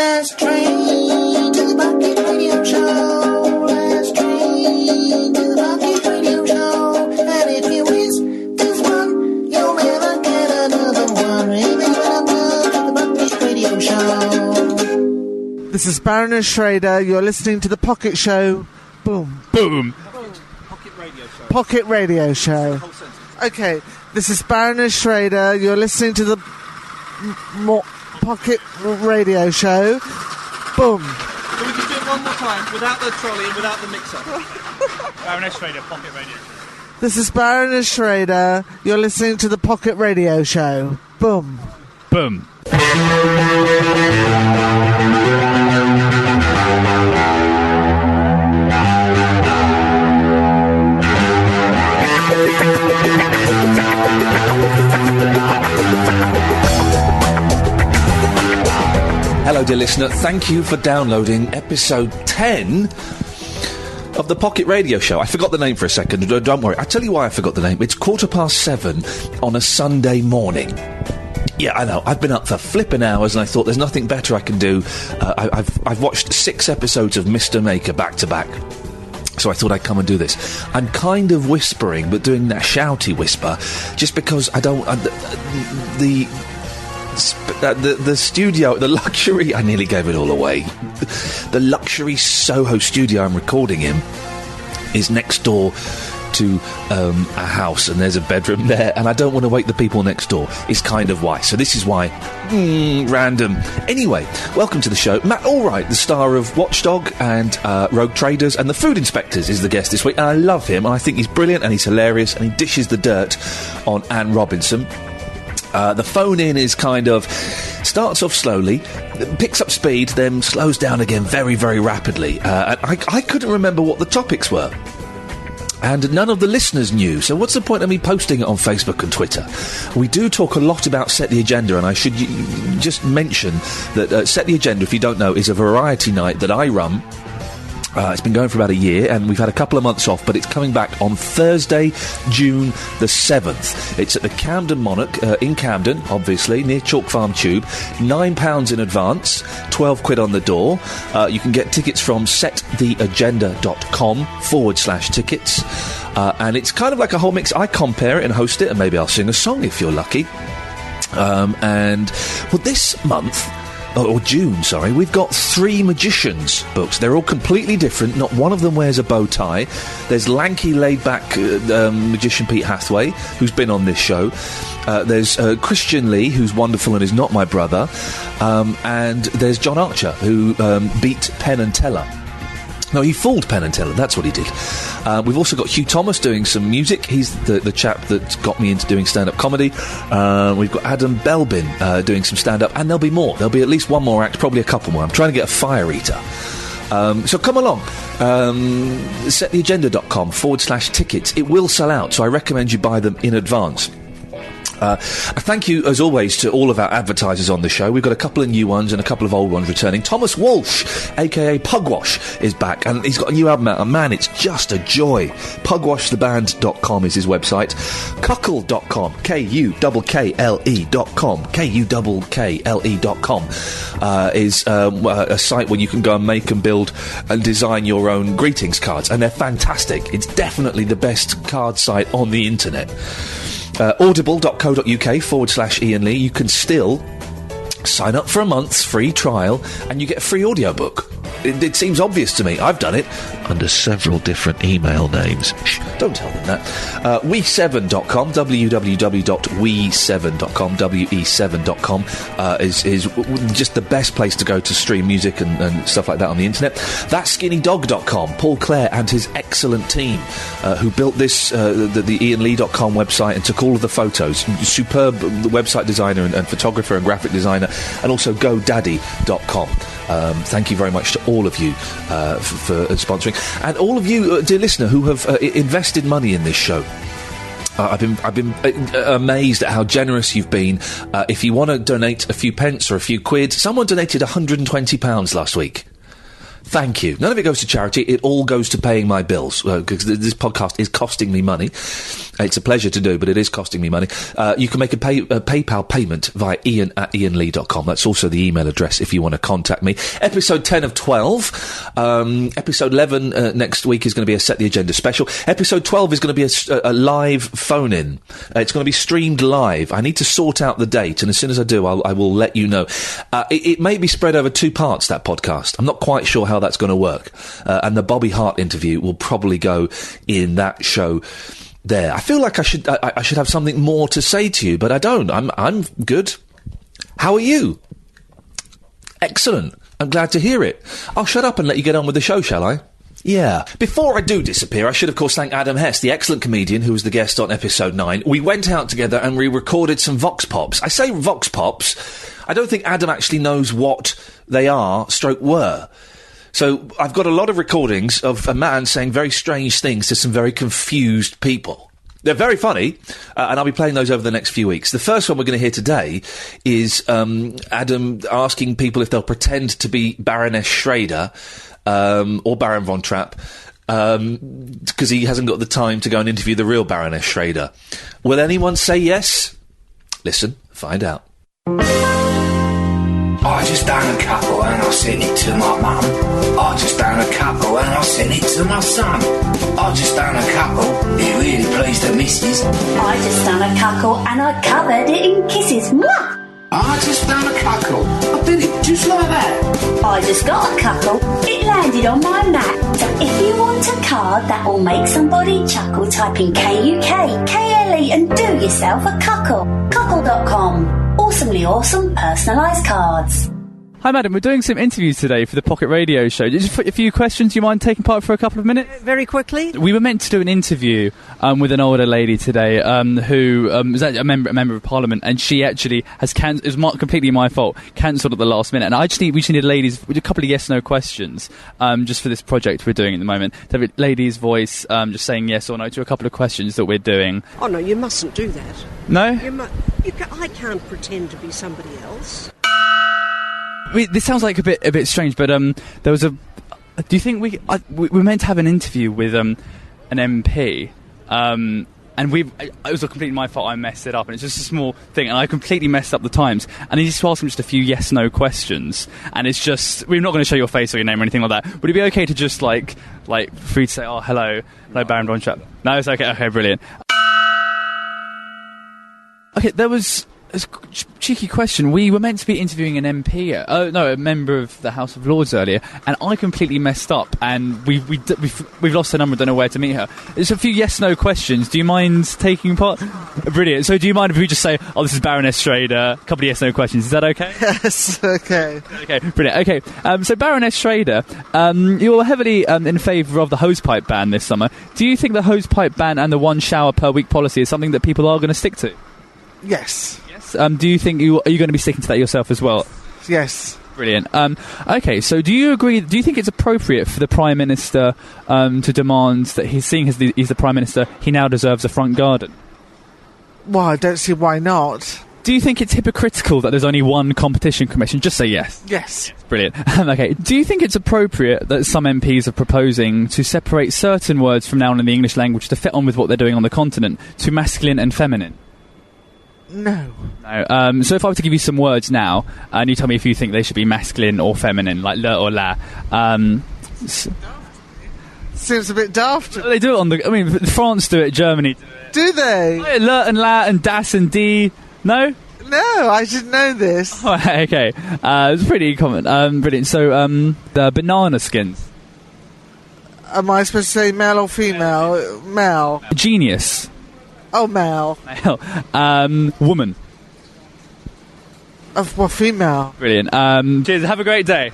Let's train to the Pocket Radio Show. Let's train to the Pocket Radio Show. And if you miss this one, you'll never get another one. Welcome to the Pocket Radio Show. This is Baroness Schrader. You're listening to the Pocket Show. Boom. Boom. Pocket Radio Show. Pocket Radio Show. Okay, this is Baroness Schrader. You're listening to the Pocket Radio Show. Boom. Can we just do it one more time without the trolley and without the mixer? Baroness Schrader, Pocket Radio. This is Baroness Schrader. You're listening to the Pocket Radio Show. Boom. Boom. Hello, dear listener. Thank you for downloading episode 10 of the Pocket Radio Show. I forgot the name for a second. Don't worry. I'll tell you why I forgot the name. It's 7:15 on a Sunday morning. Yeah, I know. I've been up for flipping hours, and I thought there's nothing better I can do. I've watched 6 episodes of Mr. Maker back to back. So I thought I'd come and do this. I'm kind of whispering, but doing that shouty whisper, just because I don't... The studio, the luxury... I nearly gave it all away. The luxury Soho studio I'm recording in is next door to a house, and there's a bedroom there, and I don't want to wake the people next door. Is kind of why. So this is why. Random. Anyway, welcome to the show. Matt Allwright, the star of Watchdog and Rogue Traders and The Food Inspectors, is the guest this week, and I love him, and I think he's brilliant, and he's hilarious, and he dishes the dirt on Anne Robinson. The phone in is kind of starts off slowly, picks up speed, then slows down again very, very rapidly. And I couldn't remember what the topics were. And none of the listeners knew, so what's the point of me posting it on Facebook and Twitter? We do talk a lot about Set the Agenda, and I should just mention that Set the Agenda, if you don't know, is a variety night that I run. It's been going for about a year, and we've had a couple of months off, but it's coming back on Thursday, June the 7th. It's at the Camden Monarch, in Camden, obviously, near Chalk Farm Tube. £9 in advance, 12 quid on the door. You can get tickets from settheagenda.com/tickets. And it's kind of like a whole mix. I compare it and host it, and maybe I'll sing a song if you're lucky. This month... or June, sorry, we've got 3 magicians books. They're all completely different. Not one of them wears a bow tie. There's lanky, laid-back magician Pete Hathaway, who's been on this show. There's Christian Lee, who's wonderful and is not my brother. And there's John Archer, who beat Penn and Teller. No, he fooled Penn and Teller, that's what he did. We've also got Hugh Thomas doing some music. He's the chap that got me into doing stand-up comedy. We've got Adam Belbin doing some stand-up, and there'll be more. There'll be at least one more act, probably a couple more. I'm trying to get a fire eater. So come along. Settheagenda.com/tickets. It will sell out, so I recommend you buy them in advance. Thank you, as always, to all of our advertisers on the show. We've got a couple of new ones and a couple of old ones returning. Thomas Walsh, a.k.a. Pugwash, is back, and he's got a new album out. And man, it's just a joy. Pugwashtheband.com is his website. Kuckle.com, Kukkle.com, Kukkle.com, is a site where you can go and make and build and design your own greetings cards, and they're fantastic. It's definitely the best card site on the internet. Audible.co.uk/Iain Lee. You can still sign up for a month's free trial and you get a free audiobook. It seems obvious to me. I've done it under several different email names. Shh, don't tell them that. We7.com, www.we7.com, we7.com is just the best place to go to stream music and stuff like that on the internet. ThatSkinnyDog.com, Paul Clare and his excellent team who built this, the IainLee.com website and took all of the photos. Superb website designer and photographer and graphic designer, and also GoDaddy.com. Thank you very much to all of you for sponsoring, and all of you, dear listener, who have invested money in this show. I've been amazed at how generous you've been. If you want to donate a few pence or a few quid, someone donated £120 last week. Thank you. None of it goes to charity. It all goes to paying my bills, because this podcast is costing me money. It's a pleasure to do, but it is costing me money. You can make a PayPal payment via Iain@iainlee.com. That's also the email address if you want to contact me. Episode 10 of 12. Episode 11 next week is going to be a Set the Agenda special. Episode 12 is going to be a live phone-in. It's going to be streamed live. I need to sort out the date, and as soon as I do, I will let you know. It may be spread over 2 parts, that podcast. I'm not quite sure how that's going to work. And the Bobby Hart interview will probably go in that show there. I feel like I should have something more to say to you, but I don't. I'm good. How are you? Excellent. I'm glad to hear it. I'll shut up and let you get on with the show, shall I? Yeah. Before I do disappear, I should, of course, thank Adam Hess, the excellent comedian who was the guest on episode 9. We went out together and we recorded some Vox Pops. I say Vox Pops. I don't think Adam actually knows what they are, /were. So I've got a lot of recordings of a man saying very strange things to some very confused people. They're very funny, and I'll be playing those over the next few weeks. The first one we're going to hear today is Adam asking people if they'll pretend to be Baroness Schrader or Baron von Trapp because he hasn't got the time to go and interview the real Baroness Schrader. Will anyone say yes? Listen, find out. I just done a couple and I sent it to my mum. I just done a couple and I sent it to my son. I just done a couple, it really pleased the missus. I just done a cuckle and I covered it in kisses. Mwah! I just done a cuckle, I did it just like that. I just got a cuckle, it landed on my mat. So if you want a card that will make somebody chuckle, type in KUK, KLE and do yourself a cuckle. Cuckle.com. Awesomely awesome personalised cards. Hi, madam. We're doing some interviews today for the Pocket Radio Show. Just a few questions. Do you mind taking part for a couple of minutes? Very quickly. We were meant to do an interview with an older lady today who was a member of Parliament, and she actually has cancelled. It was completely my fault. Cancelled at the last minute, and we just need ladies with a couple of yes/no questions just for this project we're doing at the moment. To have a lady's voice just saying yes or no to a couple of questions that we're doing. Oh no, you mustn't do that. No. I can't pretend to be somebody else. This sounds like a bit strange, but there was a. Do you think we were meant to have an interview with an MP, and it was completely my fault. I messed it up, and it's just a small thing, and I completely messed up the times. And he just asked him just a few yes/no questions, and it's just we're not going to show your face or your name or anything like that. Would it be okay to just like for you to say, "Oh, hello, Baron von Trapp"? No, it's okay. Okay, brilliant. Okay, there was a cheeky question. We were meant to be interviewing an MP, a member of the House of Lords earlier, and I completely messed up, and we've lost her number, don't know where to meet her. There's a few yes/no questions. Do you mind taking part? Brilliant. So do you mind if we just say, "Oh, this is Baroness Schrader," a couple of yes/no questions? Is that okay? Yes, okay. Okay, brilliant. Okay, so Baroness Schrader, you were heavily in favour of the hosepipe ban this summer. Do you think the hosepipe ban and the 1 shower per week policy is something that people are going to stick to? Yes. Do you think are you going to be sticking to that yourself as well? Yes. Brilliant. Okay, so do you agree? Do you think it's appropriate for the Prime Minister to demand that he's the Prime Minister, he now deserves a front garden? Well, I don't see why not. Do you think it's hypocritical that there's only one competition commission? Just say yes. Yes. Brilliant. Okay. Do you think it's appropriate that some MPs are proposing to separate certain words from now on in the English language to fit on with what they're doing on the continent to masculine and feminine? No. So if I were to give you some words now, and you tell me if you think they should be masculine or feminine, like le or la. Seems a bit daft. They do it France do it, Germany do it. Do they? Le and la and das and d. No? No, I didn't know this. Oh, okay. It's pretty common. Brilliant. So, the banana skins. Am I supposed to say male or female? Male. Genius. Oh, male. Male. Woman. Well, female. Brilliant. Cheers. Have a great day.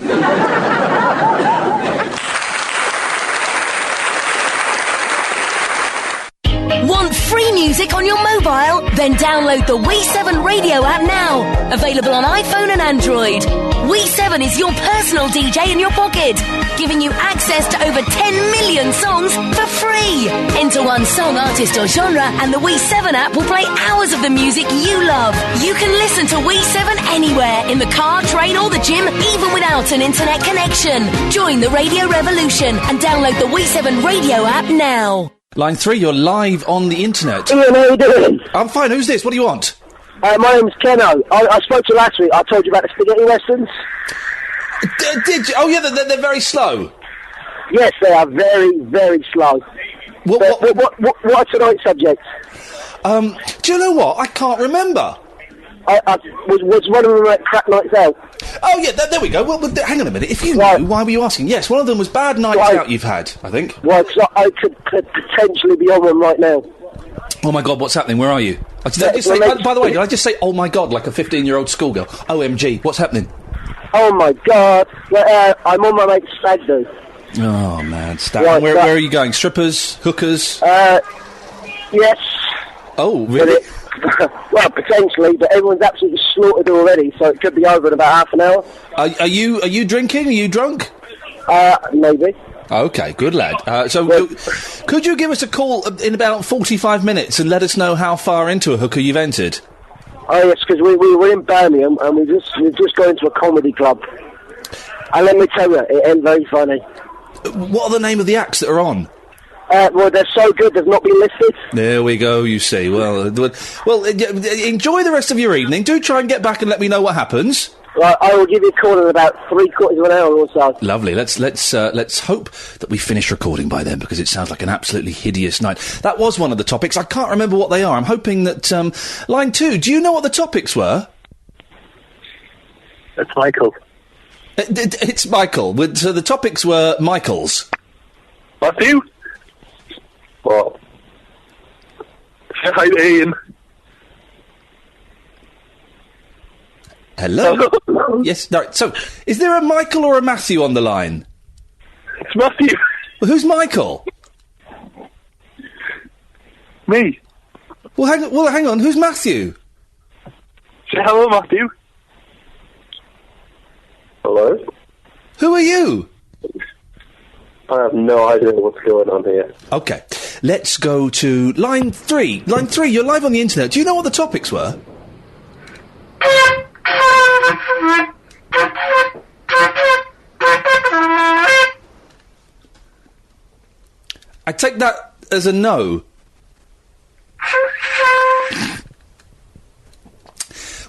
Want free music on your mobile? Then download the We7 radio app now. Available on iPhone and Android. We7 is your personal DJ in your pocket, giving you access to over 10 million songs for free. Enter one song, artist or genre, and the We7 app will play hours of the music you love. You can listen to We7 anywhere, in the car, train or the gym, even without an internet connection. Join the radio revolution and download the We7 radio app now. Line 3, you're live on the internet. Ian, how you doing? I'm fine. Who's this? What do you want? My name's Keno. I spoke to you last week. I told you about the spaghetti westerns. Did you? Oh, yeah, they're very slow. Yes, they are very, very slow. What are tonight's subjects? Do you know what? I can't remember. Was one of them at Crap Nights Out? Oh, yeah, there we go. Well, hang on a minute. If you knew, why were you asking? Yes, one of them was bad nights out you've had, I think. Well, cause I could potentially be on one right now. Oh, my God, what's happening? Where are you? Did I just say, by the way, did I just say, oh, my God, like a 15-year-old schoolgirl? OMG, what's happening? Oh, my God. I'm on my mate's stag do. Oh, man, stag. Where are you going? Strippers? Hookers? Yes. Oh, really? Well, potentially, but everyone's absolutely slaughtered already, so it could be over in about half an hour. Are you drinking? Are you drunk? Maybe. Okay, good lad. Could you give us a call in about 45 minutes and let us know how far into a hooker you've entered? Oh, yes, because we were in Birmingham and we've just gone into a comedy club. And let me tell you, it ain't very funny. What are the name of the acts that are on? Well, they're so good, they've not been listed. There we go, you see. Well, enjoy the rest of your evening. Do try and get back and let me know what happens. Right, I will give you a call in about 3/4 of an hour or so. Lovely. Let's hope that we finish recording by then, because it sounds like an absolutely hideous night. That was one of the topics. I can't remember what they are. I'm hoping that line 2. Do you know what the topics were? It's Michael. It's Michael. So the topics were Michael's. Matthew. What? Hi, Iain. Hello? Yes, no, so, is there a Michael or a Matthew on the line? It's Matthew. Well, who's Michael? Me. Well, hang on, who's Matthew? Say hello, Matthew. Hello? Who are you? I have no idea what's going on here. Okay, let's go to line 3. Line 3, you're live on the internet. Do you know what the topics were? I take that as a no.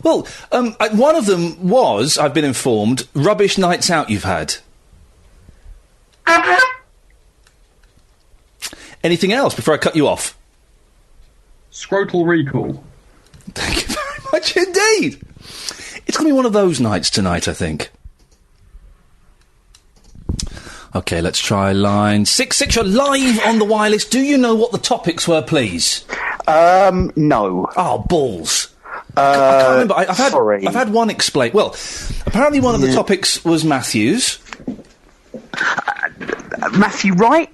Well, one of them was, I've been informed, rubbish nights out you've had. Anything else before I cut you off? Scrotal recall. Thank you very much indeed. It's going to be one of those nights tonight, I think. Okay, let's try line 6. You're live on the wireless. Do you know what the topics were, please? No. Oh, balls. I can't remember. Sorry. I've had one explain. Well, apparently one of the topics was Matthew's. Matthew Wright?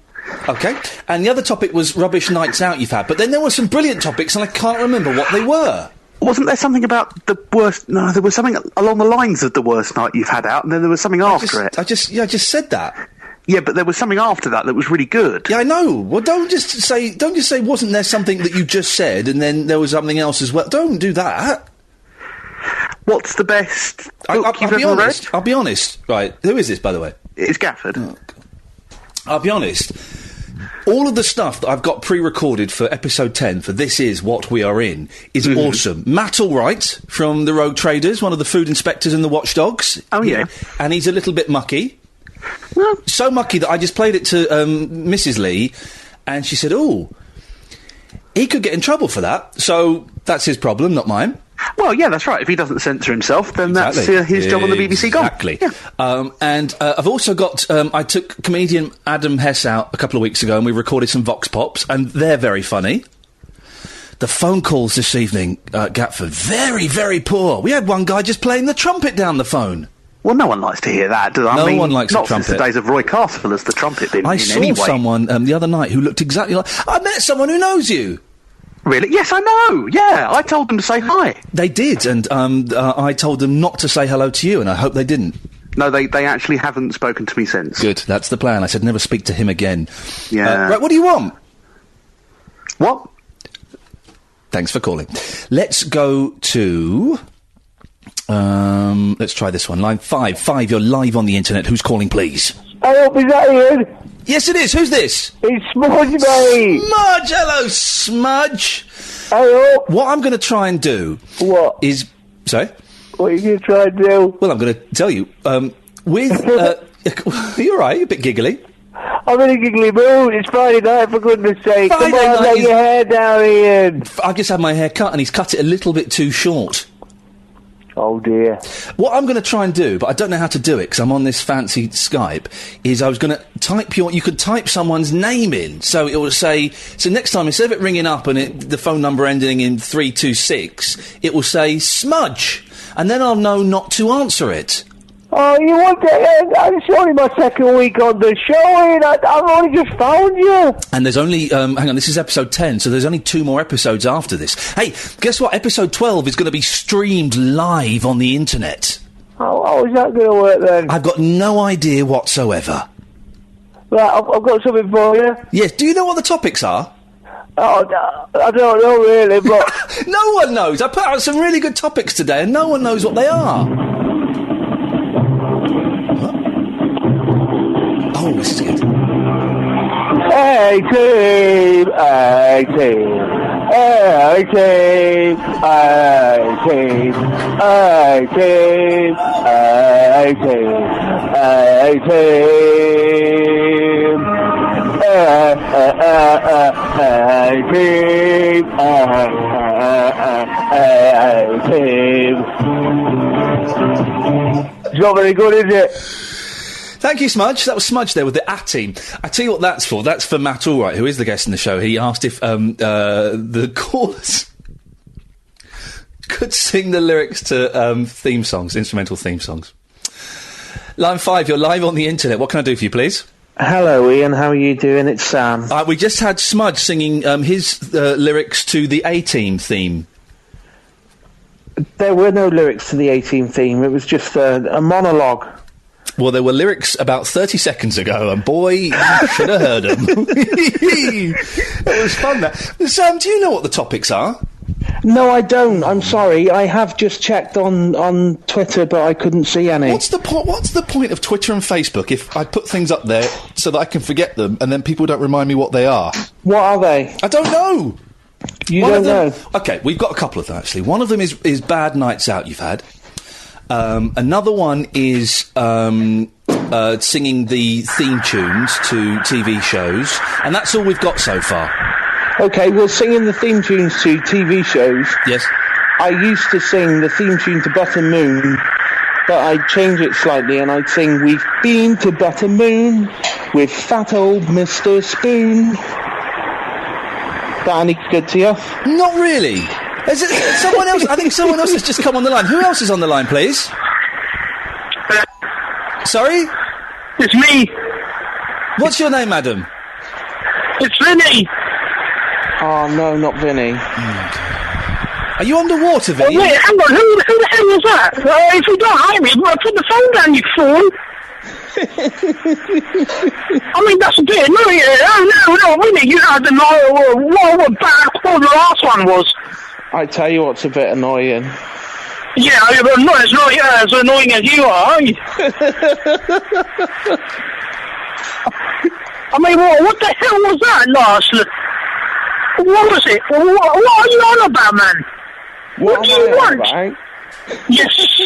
Okay. And the other topic was rubbish nights out you've had. But then there were some brilliant topics, and I can't remember what they were. Wasn't there something about the worst... No, there was something along the lines of the worst night you've had out, and then there was something after it. I just said that. Yeah, but there was something after that was really good. Yeah, I know. Well, don't just say, wasn't there something that you just said, and then there was something else as well. Don't do that. What's the best book you've ever read? I'll be honest. Right, who is this, by the way? It's Gafford. Oh, I'll be honest. All of the stuff that I've got pre-recorded for episode 10 for This Is What We Are In is awesome. Matt Allwright from the Rogue Traders, one of the food inspectors and the watchdogs. Oh, yeah. And he's a little bit mucky. Well, so mucky that I just played it to Mrs. Lee, and she said, "Oh, he could get in trouble for that." So that's his problem, not mine. Well, yeah, that's right. If he doesn't censor himself, then that's his job on the BBC gone. Exactly. Yeah. And I've also got... I took comedian Adam Hess out a couple of weeks ago, and we recorded some Vox Pops, and they're very funny. The phone calls this evening, Gatford, very, very poor. We had one guy just playing the trumpet down the phone. Well, no one likes to hear that, do they? No one likes the trumpet. Not since the days of Roy Castle has the trumpet been I in saw any way. someone the other night who looked exactly like... I met someone who knows you. Really? Yes, I know. Yeah, I told them to say hi. They did, and I told them not to say hello to you, and I hope they didn't. No, they actually haven't spoken to me since. Good, that's the plan. I said never speak to him again. Yeah. Right, what do you want? What? Thanks for calling. Let's go to... let's try this one. Line 5. 5, you're live on the internet. Who's calling, please? Hello, is that Iain? Yes, it is. Who's this? It's Smudge, mate. Smudge! Hello, Smudge! Hello. What I'm going to try and do... What? Is... Sorry? What are you going to try and do? Well, I'm going to tell you. With... you're all right, you're a bit giggly. I'm in a giggly mood. It's Friday night, for goodness sake. Friday Come on, night let is- your hair down, Ian. I just had my hair cut and he's cut it a little bit too short. Oh, dear. What I'm going to try and do, but I don't know how to do it because I'm on this fancy Skype, is I was going to type you could type someone's name in. So it will say, so next time, instead of it ringing up and the phone number ending in 326, it will say Smudge. And then I'll know not to answer it. Oh, you want to... it's only my second week on the show, Ian. I've only just found you. And there's only, hang on, this is episode 10, so there's only 2 more episodes after this. Hey, guess what? Episode 12 is going to be streamed live on the internet. How is that going to work, then? I've got no idea whatsoever. Right, I've got something for you. Yes, do you know what the topics are? Oh, I don't know, really, but... No one knows. I put out some really good topics today, and no one knows what they are. Oh, this is good. Hey team, hey team, hey team, hey team, hey team, hey team, hey team, hey team, hey team. It's not very good, is it? Thank you, Smudge. That was Smudge there with the A-team. I tell you what that's for. That's for Matt Allwright, who is the guest in the show. He asked if the callers could sing the lyrics to theme songs, instrumental theme songs. Line 5, you're live on the internet. What can I do for you, please? Hello, Ian. How are you doing? It's Sam. We just had Smudge singing his lyrics to the A-team theme. There were no lyrics to the A-team theme. It was just a monologue. Well, there were lyrics about 30 seconds ago, and boy, you should have heard them. It was fun, that. Sam, do you know what the topics are? No, I don't. I'm sorry. I have just checked on Twitter, but I couldn't see any. What's the point of Twitter and Facebook if I put things up there so that I can forget them, and then people don't remind me what they are? What are they? I don't know. You don't know? Okay, we've got a couple of them, actually. One of them is bad nights out you've had. Another one is singing the theme tunes to TV shows, and that's all we've got so far. Okay, well, singing the theme tunes to TV shows. Yes. I used to sing the theme tune to Butter Moon, but I'd change it slightly and I'd sing, "We've been to Butter Moon with fat old Mr. Spoon." That any good to you? Not really. Is it someone else? I think someone else has just come on the line. Who else is on the line, please? Sorry? It's me. What's your name, madam? It's Vinny. Oh, no, not Vinny. Are you underwater, Vinny? Oh, wait, hang on. Who the hell was that? If you don't hide me, well, put the phone down, you fool. I mean, that's a bit annoying. No, Vinny, you had the what bad call the last one was. I tell you what's a bit annoying. Yeah, but not as annoying as you are, are you? I mean, what the hell was that last? What was it? What are you on about, man? What do you want? About? Yes.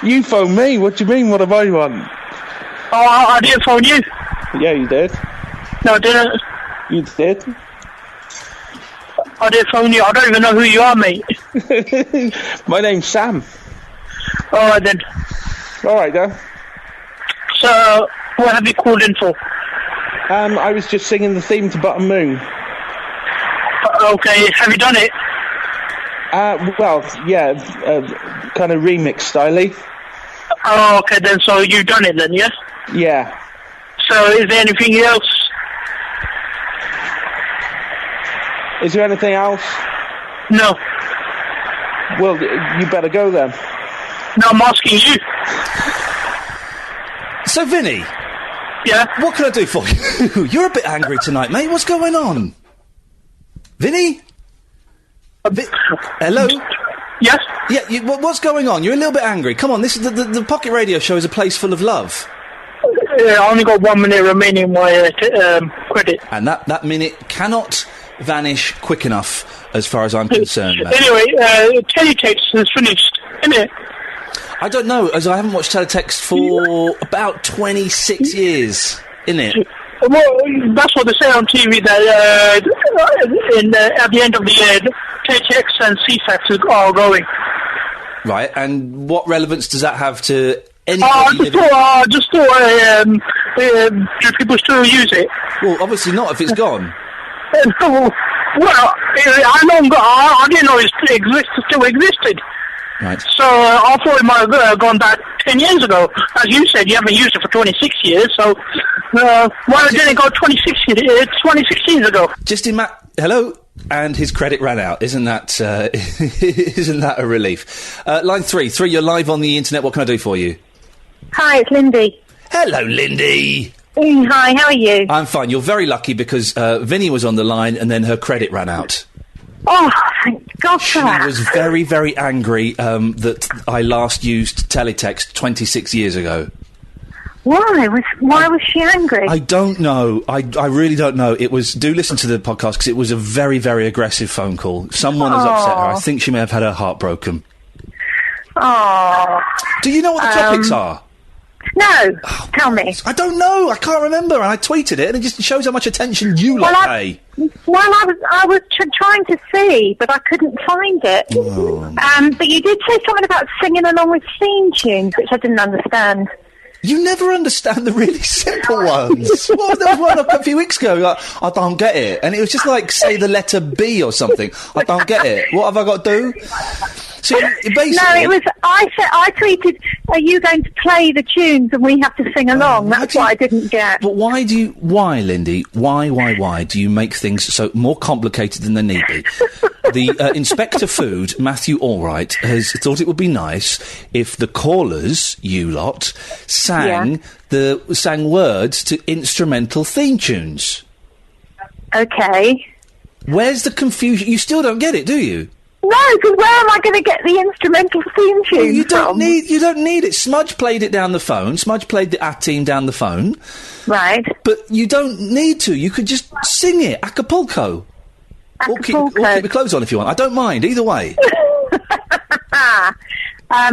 You phoned me. What do you mean, what have I want? Oh, I didn't phone you. Yeah, you did. No, I didn't. You did. I didn't phone you. I don't even know who you are, mate. My name's Sam. All right, then. All right, then. So, what have you called in for? I was just singing the theme to Butter Moon. Okay, have you done it? Well, yeah, kind of remix style-y. Oh, okay, then, so you've done it then, yeah? Yeah. So, is there anything else? Is there anything else? No. Well, you better go then. No, I'm asking you. So, Vinny. Yeah? What can I do for you? You're a bit angry tonight, mate. What's going on? Vinny? Hello? Yes? Yeah, what's going on? You're a little bit angry. Come on, this is the Pocket Radio Show is a place full of love. I only got 1 minute remaining in my credit. And that minute cannot vanish quick enough, as far as I'm concerned, mate. Anyway, teletext is finished, isn't it? I don't know, as I haven't watched teletext for about 26 years, isn't it? Well, that's what they say on TV, that at the end of the year, teletext and CFAX are going. Right, and what relevance does that have to anybody? I just thought, do people still use it? Well, obviously not if it's gone. Well, I didn't know it still existed. Right. So I thought it might have gone back 10 years ago. As you said, you haven't used it for 26 years, so why didn't it go 26 years ago? Just hello? And his credit ran out. Isn't that isn't that a relief? Line 3, you're live on the internet. What can I do for you? Hi, it's Lindy. Hello, Lindy. Hi, how are you? I'm fine. You're very lucky because Vinny was on the line and then her credit ran out. Oh, thank God for that. She was very, very angry that I last used teletext 26 years ago. Why was she angry? I don't know. I really don't know. It was. Do listen to the podcast because it was a very, very aggressive phone call. Someone has upset her. I think she may have had her heart broken. Oh. Do you know what the topics are? No. Tell me. I don't know. I can't remember. And I tweeted it, and it just shows how much attention you pay. Well, I was trying to see, but I couldn't find it. Oh. But you did say something about singing along with theme tunes, which I didn't understand. You never understand the really simple ones. Well, there was one a few weeks ago, like, I don't get it. And it was just like, say the letter B or something. I don't get it. What have I got to do? So, basically... No, it was... I tweeted, are you going to play the tunes and we have to sing along? That's what I didn't get. But why, Lindy, why do you make things so more complicated than they need be? The Inspector Food, Matthew Allwright, has thought it would be nice if the callers, you lot, sang words to instrumental theme tunes. Okay. Where's the confusion? You still don't get it, do you? No, because where am I going to get the instrumental theme tune well, you don't from? You don't need it. Smudge played it down the phone. Smudge played the team down the phone. Right. But you don't need to. You could just sing it, Acapulco. Or keep your clothes on if you want. I don't mind, either way. Well, I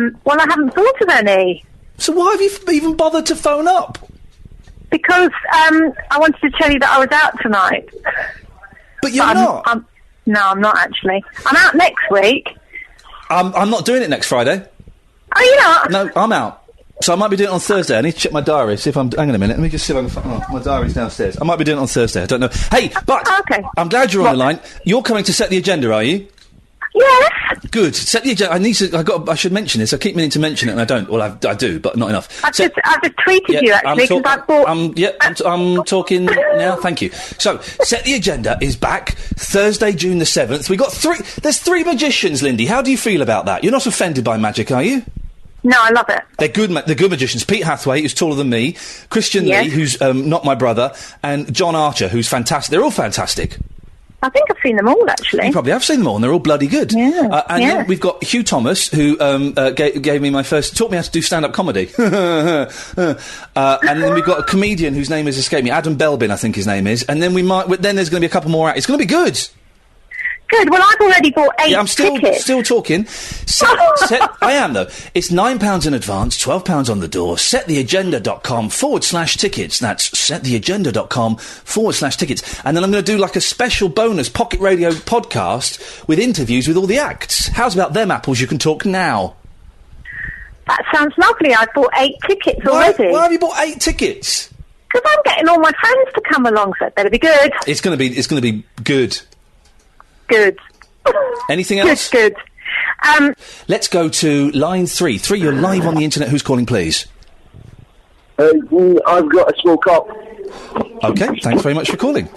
haven't thought of any. So why have you even bothered to phone up? Because I wanted to tell you that I was out tonight. But you're not? No, I'm not actually. I'm out next week. I'm not doing it next Friday. Are you not? No, I'm out. So I might be doing it on Thursday. I need to check my diary, see if I'm... Hang on a minute, let me just see if I can... Oh, my diary's downstairs. I might be doing it on Thursday, I don't know. Hey, but... Okay. I'm glad you're on the line. You're coming to set the agenda, are you? Yes. Good. Set the agenda. I should mention this. I keep meaning to mention it and I don't. Well, I do, but not enough. I've just tweeted you, actually, because I thought... I'm talking now. Thank you. So, Set the Agenda is back Thursday, June the 7th. We got there's 3 magicians, Lindy. How do you feel about that? You're not offended by magic, are you? No, I love it. They're good magicians. Pete Hathaway, who's taller than me, Christian Lee, who's not my brother, and John Archer, who's fantastic. They're all fantastic. I think I've seen them all, actually. You probably have seen them all, and they're all bloody good. Yeah. Then we've got Hugh Thomas, who gave me taught me how to do stand-up comedy. And then we've got a comedian whose name has escaped me, Adam Belbin, I think his name is. And then then there's going to be a couple more out. It's going to be good. Good. Well, I've already bought 8 I'm still talking. I am, though. It's £9 in advance, £12 on the door. settheagenda.com/tickets. That's settheagenda.com/tickets. And then I'm going to do like a special bonus Pocket Radio podcast with interviews with all the acts. How's about them apples? You can talk now. That sounds lovely. I've bought 8 tickets already. Why have you bought 8 tickets? Because I'm getting all my friends to come along, so it better be good. It's going to be good. Good. Anything else? Good. Let's go to line 3. 3, you're live on the internet. Who's calling, please? I've got a small cop. Okay, thanks very much for calling.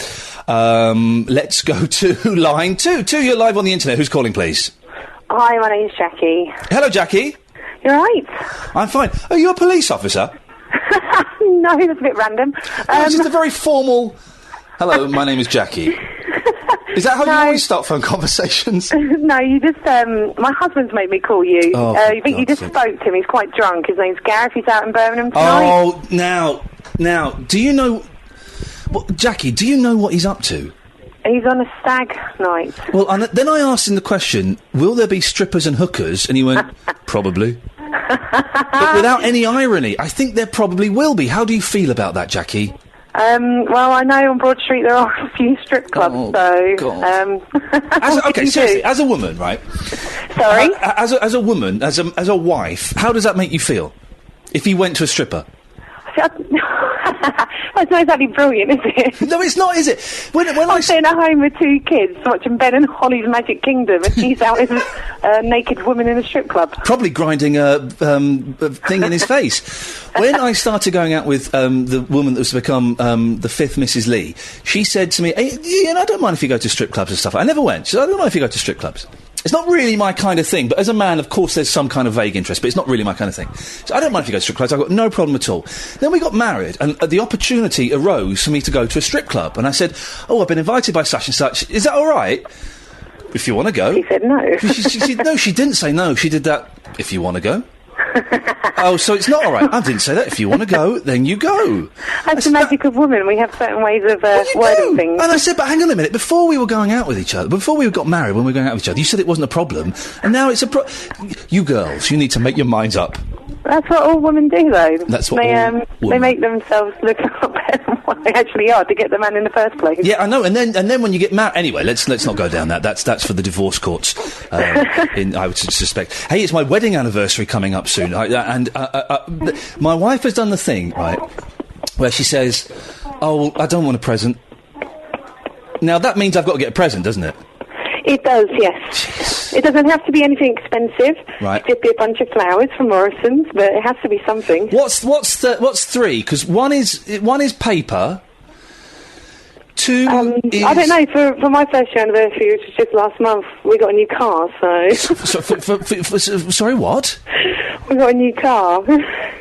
Let's go to line 2. 2, you're live on the internet. Who's calling, please? Hi, my name's Jackie. Hello, Jackie. You're right. I'm fine. Are you a police officer? No, that's a bit random. It's just a very formal... Hello, my name is Jackie. Is that how you always start phone conversations? No, you just, my husband's made me call you. Oh, I think you just spoke to him. He's quite drunk. His name's Gareth. He's out in Birmingham tonight. Oh, now, Now, do you know... Well, Jackie, do you know what he's up to? He's on a stag night. Well, and then I asked him the question, will there be strippers and hookers? And he went, probably. But without any irony, I think there probably will be. How do you feel about that, Jackie? Well, I know on Broad Street there are a few strip clubs, Okay, seriously, as a woman, right? Sorry? As a woman, as a wife, how does that make you feel? If he went to a stripper? That's not exactly brilliant, is it? No, it's not, is it? When I'm sitting at home with 2 kids watching Ben and Holly's Magic Kingdom, and he's out as a naked woman in a strip club. Probably grinding a thing in his face. When I started going out with the woman that's become the 5th Mrs. Lee, she said to me, hey, Ian, I don't mind if you go to strip clubs and stuff. I never went. She said, I don't mind if you go to strip clubs. It's not really my kind of thing, but as a man, of course, there's some kind of vague interest, but it's not really my kind of thing. So I don't mind if you go to strip clubs, I've got no problem at all. Then we got married, and the opportunity arose for me to go to a strip club, and I said, oh, I've been invited by such and such, is that all right? If you want to go. She said no. No, she didn't say no, she did that, if you want to go. Oh, so it's not all right. I didn't say that. If you want to go, then you go. That's the magic of women. We have certain ways of wording things. And I said, but hang on a minute. Before we were going out with each other, before we got married, when we were going out with each other, you said it wasn't a problem, and now it's a You girls, you need to make your minds up. That's what all women do, though. That's what they make themselves look a lot better than what they actually are to get the man in the first place. Yeah, I know. And then when you get married, anyway, let's not go down that. That's for the divorce courts. I would suspect. Hey, it's my wedding anniversary coming up soon, my wife has done the thing, right, where she says, "Oh, I don't want a present." Now that means I've got to get a present, doesn't it? It does, yes. Jeez. It doesn't have to be anything expensive. Right. It could be a bunch of flowers from Morrison's, but it has to be something. What's 3? Because one is paper. 2 is... I don't know. For my first year anniversary, which was just last month, we got a new car. So. Sorry, what? We got a new car.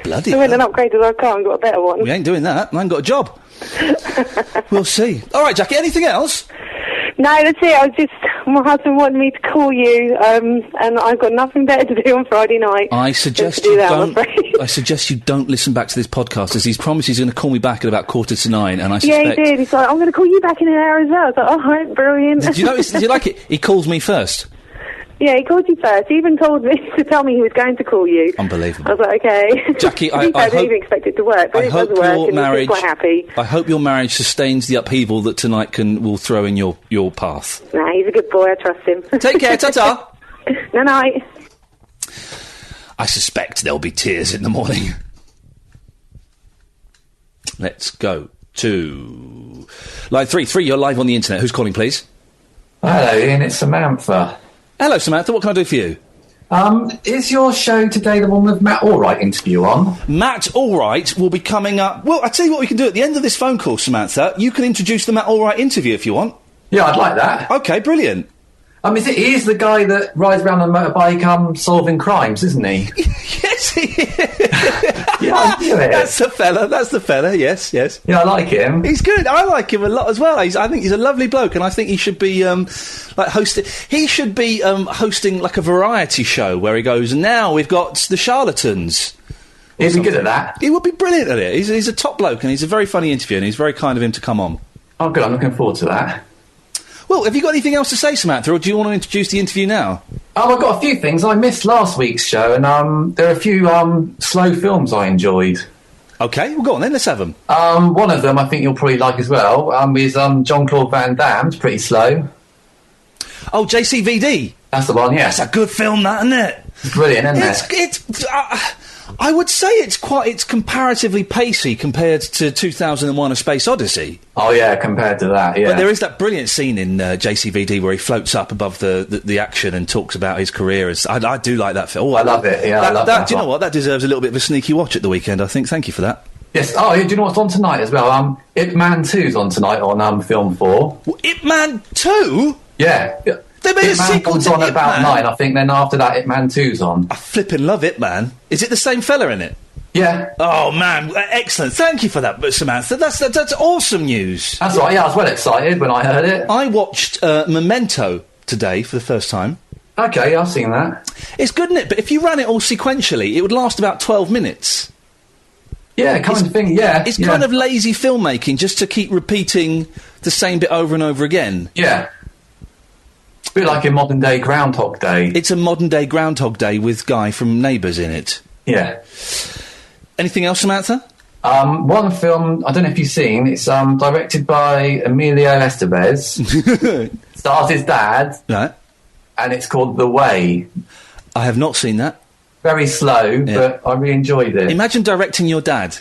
Bloody. So we went and upgraded our car and got a better one. We ain't doing that. I ain't got a job. We'll see. All right, Jackie. Anything else? No, that's it. My husband wanted me to call you, and I've got nothing better to do on Friday night. I suggest you don't listen back to this podcast, as he's promised he's going to call me back at about 9:15, and I suspect... Yeah, he did. He's like, I'm going to call you back in an hour as well. I was like, all right, brilliant. Did you like it? He calls me first. Yeah, he called you first. He even told me to tell me he was going to call you. Unbelievable. I was like, okay. Jackie, I didn't even expect it to work, but it does work, and he's quite happy. I hope your marriage sustains the upheaval that tonight will throw in your path. Nah, he's a good boy. I trust him. Take care. Ta-ta. Night-night. I suspect there'll be tears in the morning. Let's go to line 3. You're live on the internet. Who's calling, please? Hello, Ian, it's Samantha. Hello, Samantha. What can I do for you? Is your show today the one with Matt Allwright interview on? Matt Allwright will be coming up... Well, I'll tell you what we can do. At the end of this phone call, Samantha, you can introduce the Matt Allwright interview if you want. Yeah, I'd like that. OK, brilliant. He is the guy that rides around on a motorbike solving crimes, isn't he? Yes, he is. Yeah, I do it. That's the fella, yes. Yeah, I like him. He's good. I like him a lot as well. I think he's a lovely bloke, and I think he should be hosting... He should be hosting like a variety show where he goes, and now we've got the charlatans. He'd be good at that. He would be brilliant at it. He's a top bloke, and he's a very funny interview, and he's very kind of him to come on. Oh, good. I'm looking forward to that. Well, have you got anything else to say, Samantha, or do you want to introduce the interview now? Oh, I've got a few things. I missed last week's show, and there are a few slow films I enjoyed. OK, well, go on then, let's have them. One of them I think you'll probably like as well is Jean-Claude Van Damme. It's pretty slow. Oh, JCVD? That's the one, yeah. That's a good film, that, isn't it? It's brilliant, isn't it? I would say it's comparatively pacey compared to 2001: A Space Odyssey. Oh yeah, compared to that, yeah. But there is that brilliant scene in JCVD where he floats up above the action and talks about his career. I do like that film. I love it. Yeah, I love that. Do you know what? That deserves a little bit of a sneaky watch at the weekend, I think. Thank you for that. Yes. Oh, do you know what's on tonight as well? Ip Man 2's on tonight on Film 4. Well, Ip Man 2? Yeah. They made a sequel to on Ip about Man. 9, I think. Then after that, Ip Man 2's on. I flippin' love Ip Man. Is it the same fella in it? Yeah. Oh man, excellent! Thank you for that, Samantha. That's awesome news. That's right. Yeah, I was well excited when I heard it. I watched Memento today for the first time. Okay, I've seen that. It's good, isn't it? But if you ran it all sequentially, it would last about 12 minutes. Yeah, kind of thing, yeah. It's kind of lazy filmmaking just to keep repeating the same bit over and over again. Yeah. A bit like a modern day Groundhog Day. It's a modern day Groundhog Day with Guy from Neighbours in it. Yeah. Anything else, Samantha? One film, I don't know if you've seen, it's directed by Emilio Estevez. Stars his dad. Right. And it's called The Way. I have not seen that. Very slow, but I really enjoyed it. Imagine directing your dad.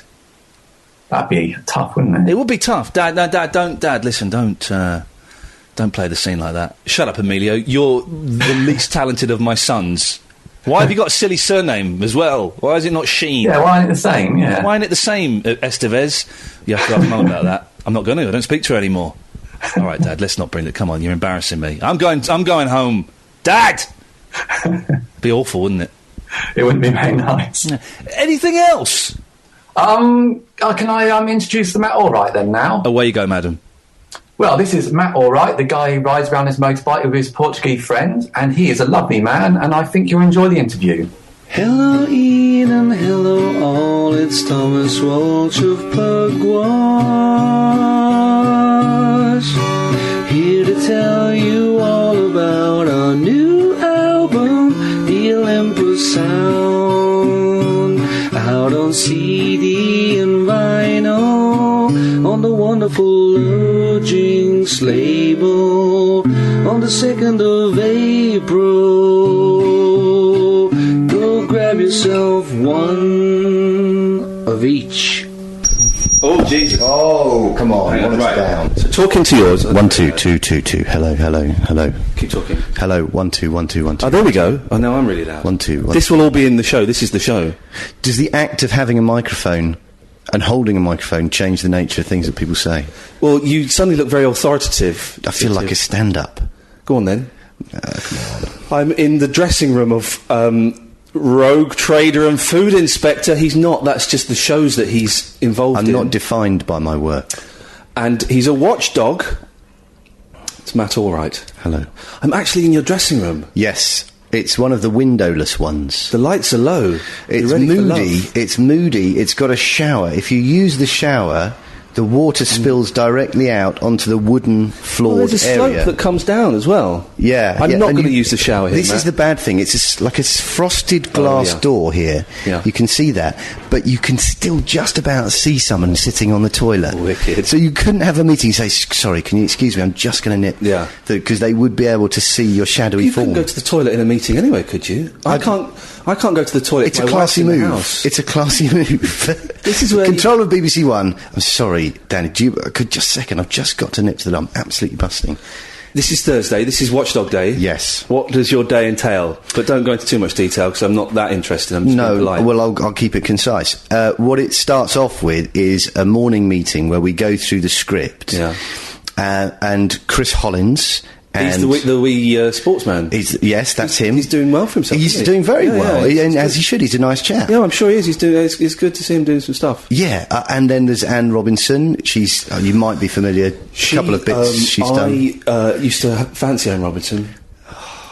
That'd be tough, wouldn't it? It would be tough. Dad, listen, don't play the scene like that. Shut up, Emilio. You're the least talented of my sons. Why have you got a silly surname as well? Why is it not Sheen? Yeah, why ain't it the same? Yeah. Why ain't it the same, Estevez? You have to ask Mum about that. I'm not going to. I don't speak to her anymore. All right, Dad, let's not bring it. Come on, you're embarrassing me. I'm going home. Dad! Be awful, wouldn't it? It wouldn't be very nice. Anything else? Can I introduce the Matt Allright then now? Away you go, madam. Well, this is Matt Allright, the guy who rides around his motorbike with his Portuguese friend, and he is a lovely man, and I think you'll enjoy the interview. Hello Ian and hello all, it's Thomas Walsh of Pugwash, here to tell you all about our new album, The Olympus Sound, out on CD and vinyl, on the wonderful Jinx label, on the 2nd of April. Go grab yourself one of each. Oh, Jesus. Oh, come on. Hang on, One right. down. So talking to yours. 1 2 2 2 2. Hello, hello, hello. Keep talking. Hello. 1 2 1 2 1 2. Oh, there we go. Oh, no, I'm really loud. 1 2 1. This will all be in the show. This is the show. Does the act of having a microphone and holding a microphone change the nature of things that people say? Well, you suddenly look very authoritative. I feel like a stand-up. Go on, then. Come on. I'm in the dressing room of rogue trader and food inspector. He's not. That's just the shows that he's involved in. I'm not defined by my work. And he's a watchdog. It's Matt Allright. Hello. I'm actually in your dressing room. Yes. It's one of the windowless ones. The lights are low. It's You're ready for moody. love. It's moody. It's got a shower. If you use the shower, the water spills directly out onto the wooden floored Well, there's a slope area. that comes down as well. Yeah. I'm not and going to use the shower here, This Matt. is the bad thing. It's like a frosted glass yeah. door here. Yeah. You can see that. But you can still just about see someone sitting on the toilet. Wicked. So you couldn't have a meeting and say, sorry, can you excuse me, I'm just going to nip. Yeah. Because they would be able to see your shadowy You form. couldn't go to the toilet in a meeting anyway, could you? I can't go to the toilet. It's if a my wife's classy in the move. house. It's a classy move. This is where Control of BBC One. I'm sorry, Danny. Could just a second. I've just got to nip to the lump. Absolutely busting. This is Thursday. This is Watchdog Day. Yes. What does your day entail? But don't go into too much detail because I'm not that interested. I'm just being polite. Well, I'll keep it concise. What it starts off with is a morning meeting where we go through the script. Yeah. And Chris Hollins. He's the wee sportsman. Yes, that's him. He's doing well for himself. He's isn't he? doing very well, yeah, and as he should. He's a nice chap. Yeah, I'm sure he is. He's doing. It's good to see him doing some stuff. Yeah, and then there's Anne Robinson. She's you might be familiar. A couple of bits she's done. I used to fancy Anne Robinson.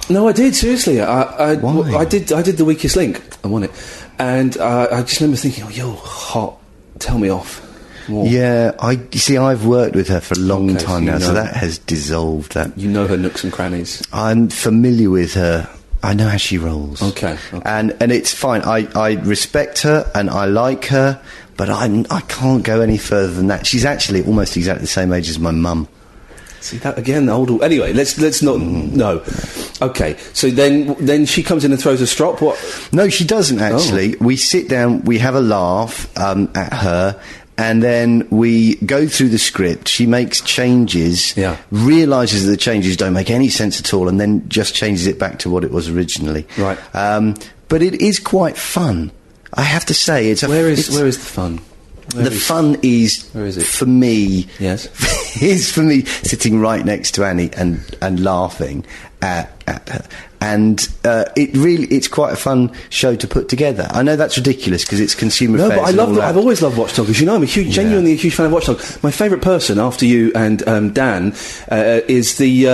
No, I did seriously. Why? I did The Weakest Link. I won it, and I just remember thinking, "Oh, you're hot. Tell me off." More. Yeah, you see, I've worked with her for a long time now, so that has dissolved that. You know her nooks and crannies. I'm familiar with her. I know how she rolls. Okay. And it's fine. I respect her and I like her, but I can't go any further than that. She's actually almost exactly the same age as my mum. See that again, the old. Anyway, let's not. No. Okay. So then she comes in and throws a strop. What? No, she doesn't actually. We sit down. We have a laugh at her. And then we go through the script. She makes changes, realises that the changes don't make any sense at all, and then just changes it back to what it was originally. Right. But it is quite fun. I have to say, where is the fun? Fun is where is it? For me. Yes. is for me sitting right next to Annie and laughing at her. And it's quite a fun show to put together. I know that's ridiculous because it's consumer affairs. No, but I've always loved Watchdog, as you know. I'm genuinely a huge fan of Watchdog. My favourite person after you and Dan is the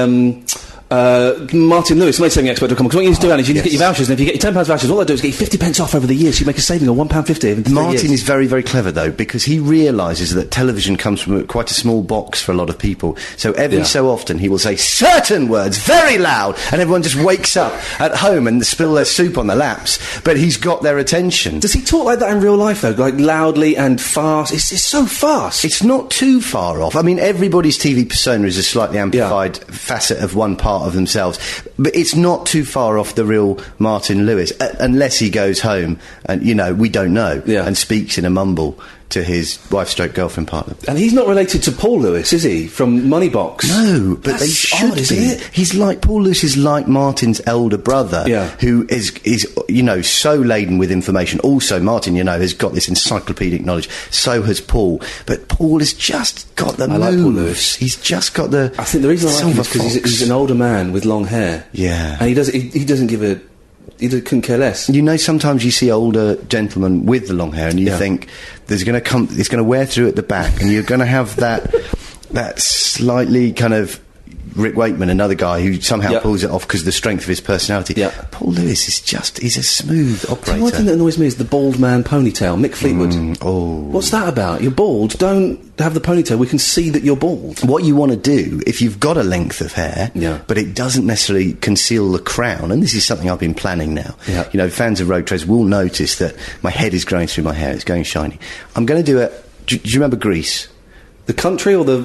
Martin Lewis, MaidSavingExpert.com. Because what you need to do, Alan, is you need to get your vouchers, and if you get your £10 vouchers, all they do is get you 50 pence off over the years. So you make a saving of £1.50. Martin is very, very clever, though, because he realises that television comes from quite a small box for a lot of people. So every so often he will say certain words very loud, and everyone just wakes up at home and spill their soup on their laps. But he's got their attention. Does he talk like that in real life, though? Like loudly and fast? It's so fast. It's not too far off. I mean, everybody's TV persona is a slightly amplified facet of one part of themselves. But it's not too far off the real Martin Lewis, unless he goes home and, we don't know, and speaks in a mumble to his wife/girlfriend partner. And he's not related to Paul Lewis, is he? From Moneybox? No, but they should be. Isn't it? He's like, Paul Lewis is like Martin's elder brother, who is so laden with information. Also, Martin, has got this encyclopedic knowledge. So has Paul. But Paul has just got the moves. I like Paul Lewis. He's just got the... I think the reason I like him is because he's an older man with long hair. Yeah. And he doesn't give a... He couldn't care less. Sometimes you see older gentlemen with the long hair, and you think it's going to wear through at the back, and you're going to have that slightly kind of Rick Wakeman, another guy who somehow pulls it off because of the strength of his personality. Yeah. Paul Lewis is he's a smooth operator. One thing that annoys me is the bald man ponytail, Mick Fleetwood. What's that about? You're bald. Don't have the ponytail. We can see that you're bald. What you want to do, if you've got a length of hair, but it doesn't necessarily conceal the crown, and this is something I've been planning now. Yeah. Fans of Road Trades will notice that my head is growing through my hair. It's going shiny. I'm going to do do you remember Grease? The country or the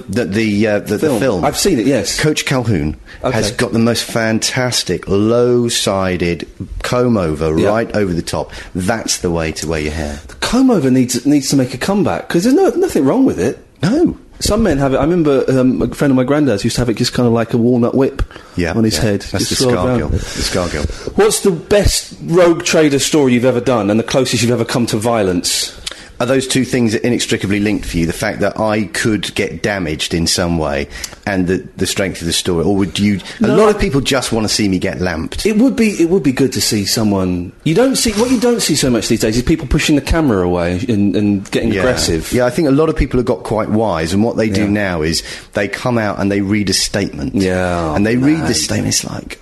film? I've seen it, yes. Coach Calhoun has got the most fantastic low-sided comb-over right over the top. That's the way to wear your hair. The comb-over needs to make a comeback, because there's nothing wrong with it. No. Some men have it. I remember a friend of my granddad's used to have it just kind of like a walnut whip on his head. That's the Scargill. The Scargill. What's the best rogue trader story you've ever done, and the closest you've ever come to violence? Are those two things inextricably linked for you? The fact that I could get damaged in some way, and the strength of the story, or would you? A lot of people just want to see me get lamped. It would be good to see someone. What you don't see so much these days is people pushing the camera away and getting aggressive. Yeah, I think a lot of people have got quite wise, and what they do now is they come out and they read a statement. Yeah, and they read the statement. It's like,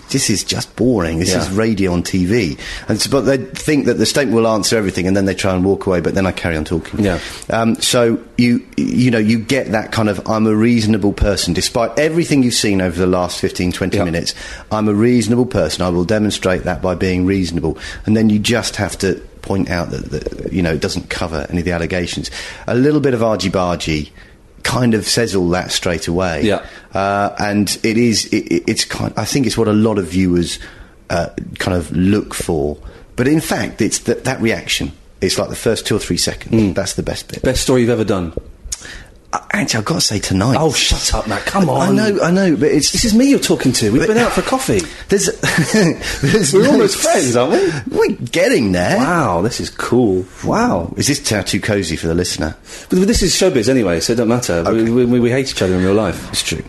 this is just boring. This is radio on TV. But they think that the statement will answer everything, and then they try and walk away, but then I carry on talking. Yeah. So you get that kind of, I'm a reasonable person. Despite everything you've seen over the last 15, 20 minutes, I'm a reasonable person. I will demonstrate that by being reasonable. And then you just have to point out that it doesn't cover any of the allegations. A little bit of argy-bargy kind of says all that straight away. Yeah. And I think it's what a lot of viewers kind of look for. But in fact, it's that reaction. It's like the first 2 or 3 seconds. That's the best bit. Best story you've ever done? Actually, I've got to say tonight. Oh, shut up, Matt. Come on. I know, but this is me you're talking to. We've been out for coffee. We're almost friends, aren't we? We're getting there. Wow, this is cool. Wow. Is this too cosy for the listener? But this is showbiz anyway, so it don't matter. Okay. We hate each other in real life. It's true.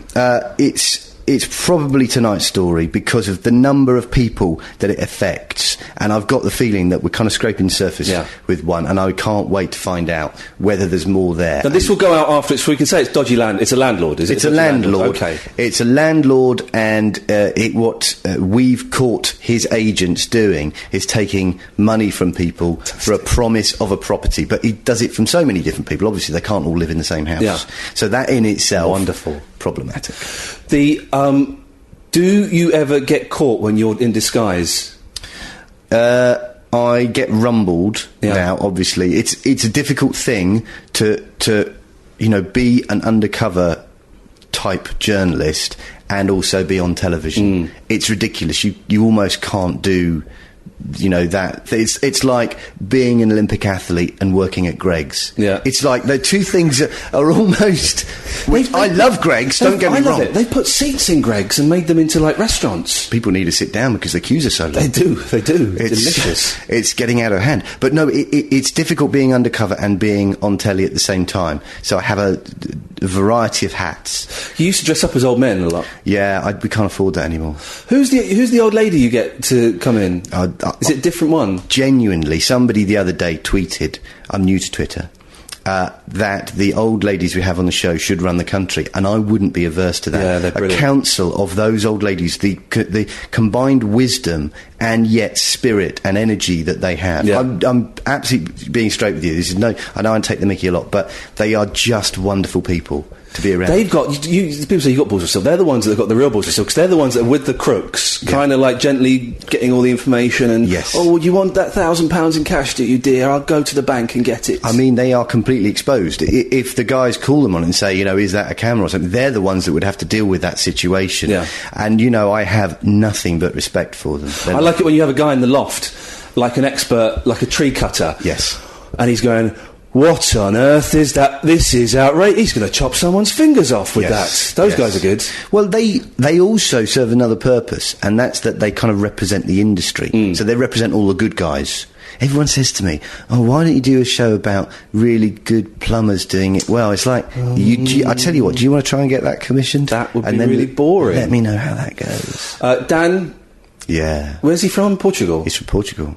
It's probably tonight's story because of the number of people that it affects, and I've got the feeling that we're kind of scraping the surface with one, and I can't wait to find out whether there's more there. Now, this will go out after so we can say it's dodgy land. It's a landlord, is it? It's a landlord. Okay. It's a landlord, and what we've caught his agents doing is taking money from people for a promise of a property, but he does it from so many different people. Obviously, they can't all live in the same house. Yeah. So that in itself... Wonderful. Problematic. Do you ever get caught when you're in disguise? I get rumbled now, obviously. It's a difficult thing to be an undercover type journalist and also be on television. It's ridiculous. You almost can't do that. It's like being an Olympic athlete and working at Greg's. Yeah. It's like the two things are almost... I love Greg's, don't get me wrong. They put seats in Greg's and made them into, like, restaurants. People need to sit down because the queues are so long. They do. It's delicious. It's getting out of hand. But no, it's difficult being undercover and being on telly at the same time. So I have a variety of hats. You used to dress up as old men a lot. Yeah, we can't afford that anymore. Who's the old lady you get to come in? Is it a different one? Genuinely, somebody the other day tweeted, I'm new to Twitter, that the old ladies we have on the show should run the country, and I wouldn't be averse to that. Yeah, they're brilliant. A council of those old ladies, the combined wisdom and yet spirit and energy that they have. Yeah. I'm absolutely being straight with you. This is I know I take the mickey a lot, but they are just wonderful people to be around. They've got people say you've got balls of steel. They're the ones that have got the real balls of steel, because they're the ones that are with the crooks, kind of like gently getting all the information. And oh, you want that £1,000 in cash, do you, dear? I'll go to the bank and get it. I mean, they are completely exposed. If the guys call them on and say, is that a camera or something, they're the ones that would have to deal with that situation. Yeah. And I have nothing but respect for them. I like it when you have a guy in the loft, like an expert, like a tree cutter. Yes. And he's going, what on earth is that? This is outrageous. He's going to chop someone's fingers off with that. Those guys are good. Well, they also serve another purpose, and that's that they kind of represent the industry. So they represent all the good guys. Everyone says to me, oh, why don't you do a show about really good plumbers doing it well? It's like, I tell you what, do you want to try and get that commissioned? That would be really boring. Let me know how that goes. Dan? Yeah. Where's he from? Portugal? He's from Portugal.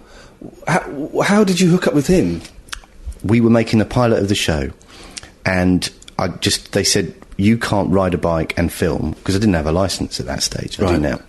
How did you hook up with him? We were making a pilot of the show, and they said, you can't ride a bike and film, because I didn't have a licence at that stage. I do now.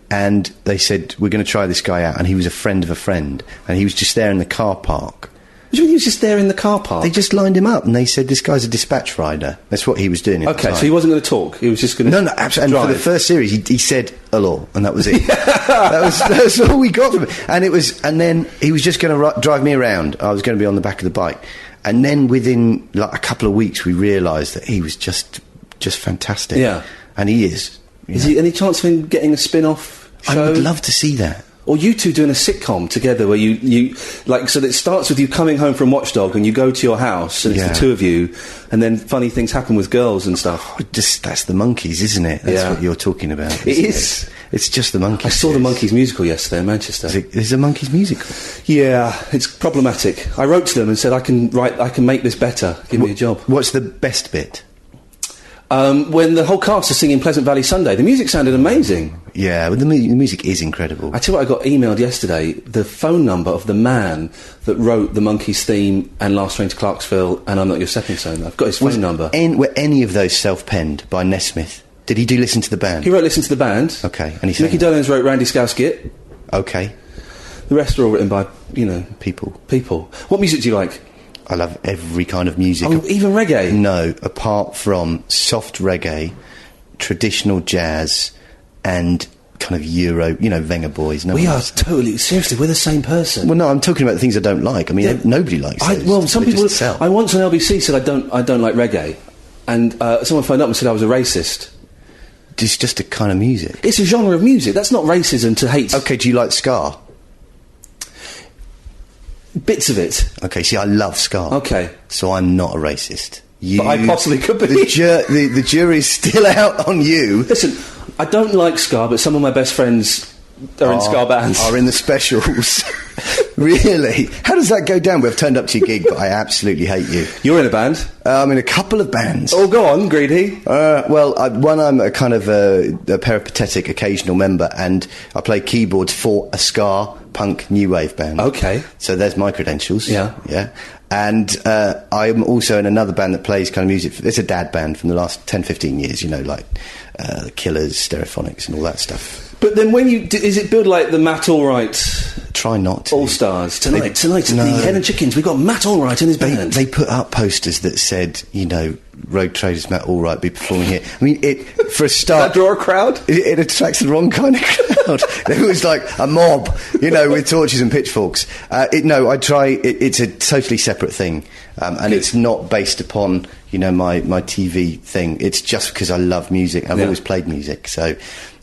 And they said, we're going to try this guy out, and he was a friend of a friend, and he was just there in the car park. What do you mean he was just there in the car park? They just lined him up, and they said, this guy's a dispatch rider. That's what he was doing at the time. So he wasn't going to talk, he was just going to No, absolutely. And for the first series, he said, hello, and that was it. that was all we got from it. And then he was just going to drive me around. I was going to be on the back of the bike. And then within, a couple of weeks, we realised that he was just fantastic. Yeah. And he is. Is he any chance of him getting a spin-off show? I would love to see that. Or you two doing a sitcom together where you so that it starts with you coming home from Watchdog and you go to your house and it's the two of you, and then funny things happen with girls and stuff. That's the Monkeys, isn't it? That's what you're talking about. It is. It's just the Monkeys. I saw the Monkeys musical yesterday in Manchester. There's a Monkeys musical? Yeah, it's problematic. I wrote to them and said, I can make this better. Give me a job. What's the best bit? When the whole cast is singing Pleasant Valley Sunday, the music sounded amazing. Yeah, but the music is incredible. I tell you what, I got emailed yesterday, the phone number of the man that wrote the Monkeys theme and Last Train to Clarksville and I'm Not Your Stepping Stone. I've got his phone number. Were any of those self-penned by Nesmith? Did he do Listen to the Band? He wrote Listen to the Band. Okay. And Mickey Dolenz wrote Randy Scousett. Okay. The rest are all written by, People. What music do you like? I love every kind of music. Oh, even reggae? No, apart from soft reggae, traditional jazz, and kind of Euro, Venga Boys. We are totally, seriously, we're the same person. Well, no, I'm talking about the things I don't like. I mean, nobody likes those. Some people... I once on LBC said I don't like reggae, and someone phoned up and said I was a racist. It's just a kind of music. It's a genre of music. That's not racism to hate. Okay, do you like ska? Bits of it. Okay, see, I love ska. Okay. So I'm not a racist. But I possibly could be. The jury's still out on you. Listen, I don't like ska, but some of my best friends are in ska bands. Are in the specials. Really? How does that go down? We've turned up to your gig, but I absolutely hate you. You're in a band? I'm in a couple of bands. Oh, go on, Greedy. One I'm a kind of a peripatetic occasional member, and I play keyboards for a ska punk new wave band. Okay. So there's my credentials. Yeah. Yeah. And I'm also in another band that plays kind of music. It's a dad band from the last 10, 15 years, like the Killers, Stereophonics and all that stuff. But then when is it billed like the Matt Allwright? Try not to. All Stars. Tonight at the Hen and Chickens, we've got Matt Allwright in his band. They put up posters that said, Road Traders Matt Allwright be performing here. I mean, for a start... Does that draw a crowd? It attracts the wrong kind of crowd. It was like a mob, with torches and pitchforks. I try... It's a totally separate thing. And it's not based upon, my TV thing. It's just because I love music. I've always played music, so...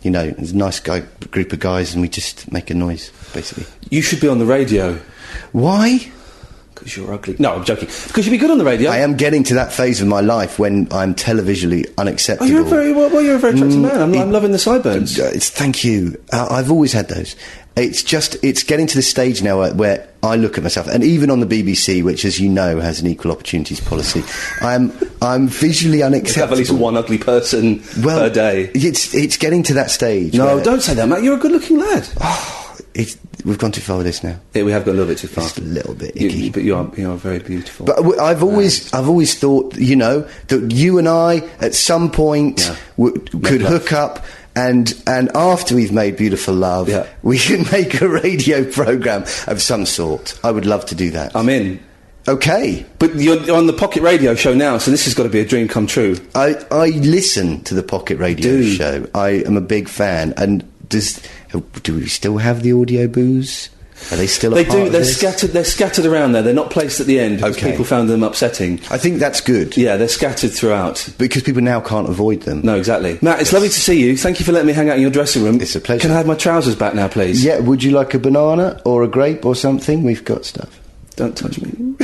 there's a nice group of guys and we just make a noise, basically. You should be on the radio. Why? Because you're ugly. No, I'm joking. Because you'd be good on the radio. I am getting to that phase of my life when I'm televisually unacceptable. Oh, you're a very attractive man. I'm loving the sideburns. Thank you. I've always had those. It's getting to the stage now where I look at myself, and even on the BBC, which, as you know, has an equal opportunities policy, I'm visually unacceptable. Have at least one ugly person per day. It's getting to that stage. No, don't say that, Matt. You're a good-looking lad. we've gone too far with this now. Yeah, we have got a little bit too far. Just a little bit icky. But you are very beautiful. But I've always thought, that you and I at some point could hook up. And after we've made beautiful love, we can make a radio programme of some sort. I would love to do that. I'm in. Okay. But you're on the Pocket Radio Show now, so this has got to be a dream come true. I listen to the Pocket Radio Show. I am a big fan. And do we still have the audio booze? Are they still a part of this? They're scattered around there. They're not placed at the end because people found them upsetting. I think that's good. Yeah, they're scattered throughout. Because people now can't avoid them. No, exactly. Matt, it's lovely to see you. Thank you for letting me hang out in your dressing room. It's a pleasure. Can I have my trousers back now, please? Yeah, would you like a banana or a grape or something? We've got stuff. Don't touch me.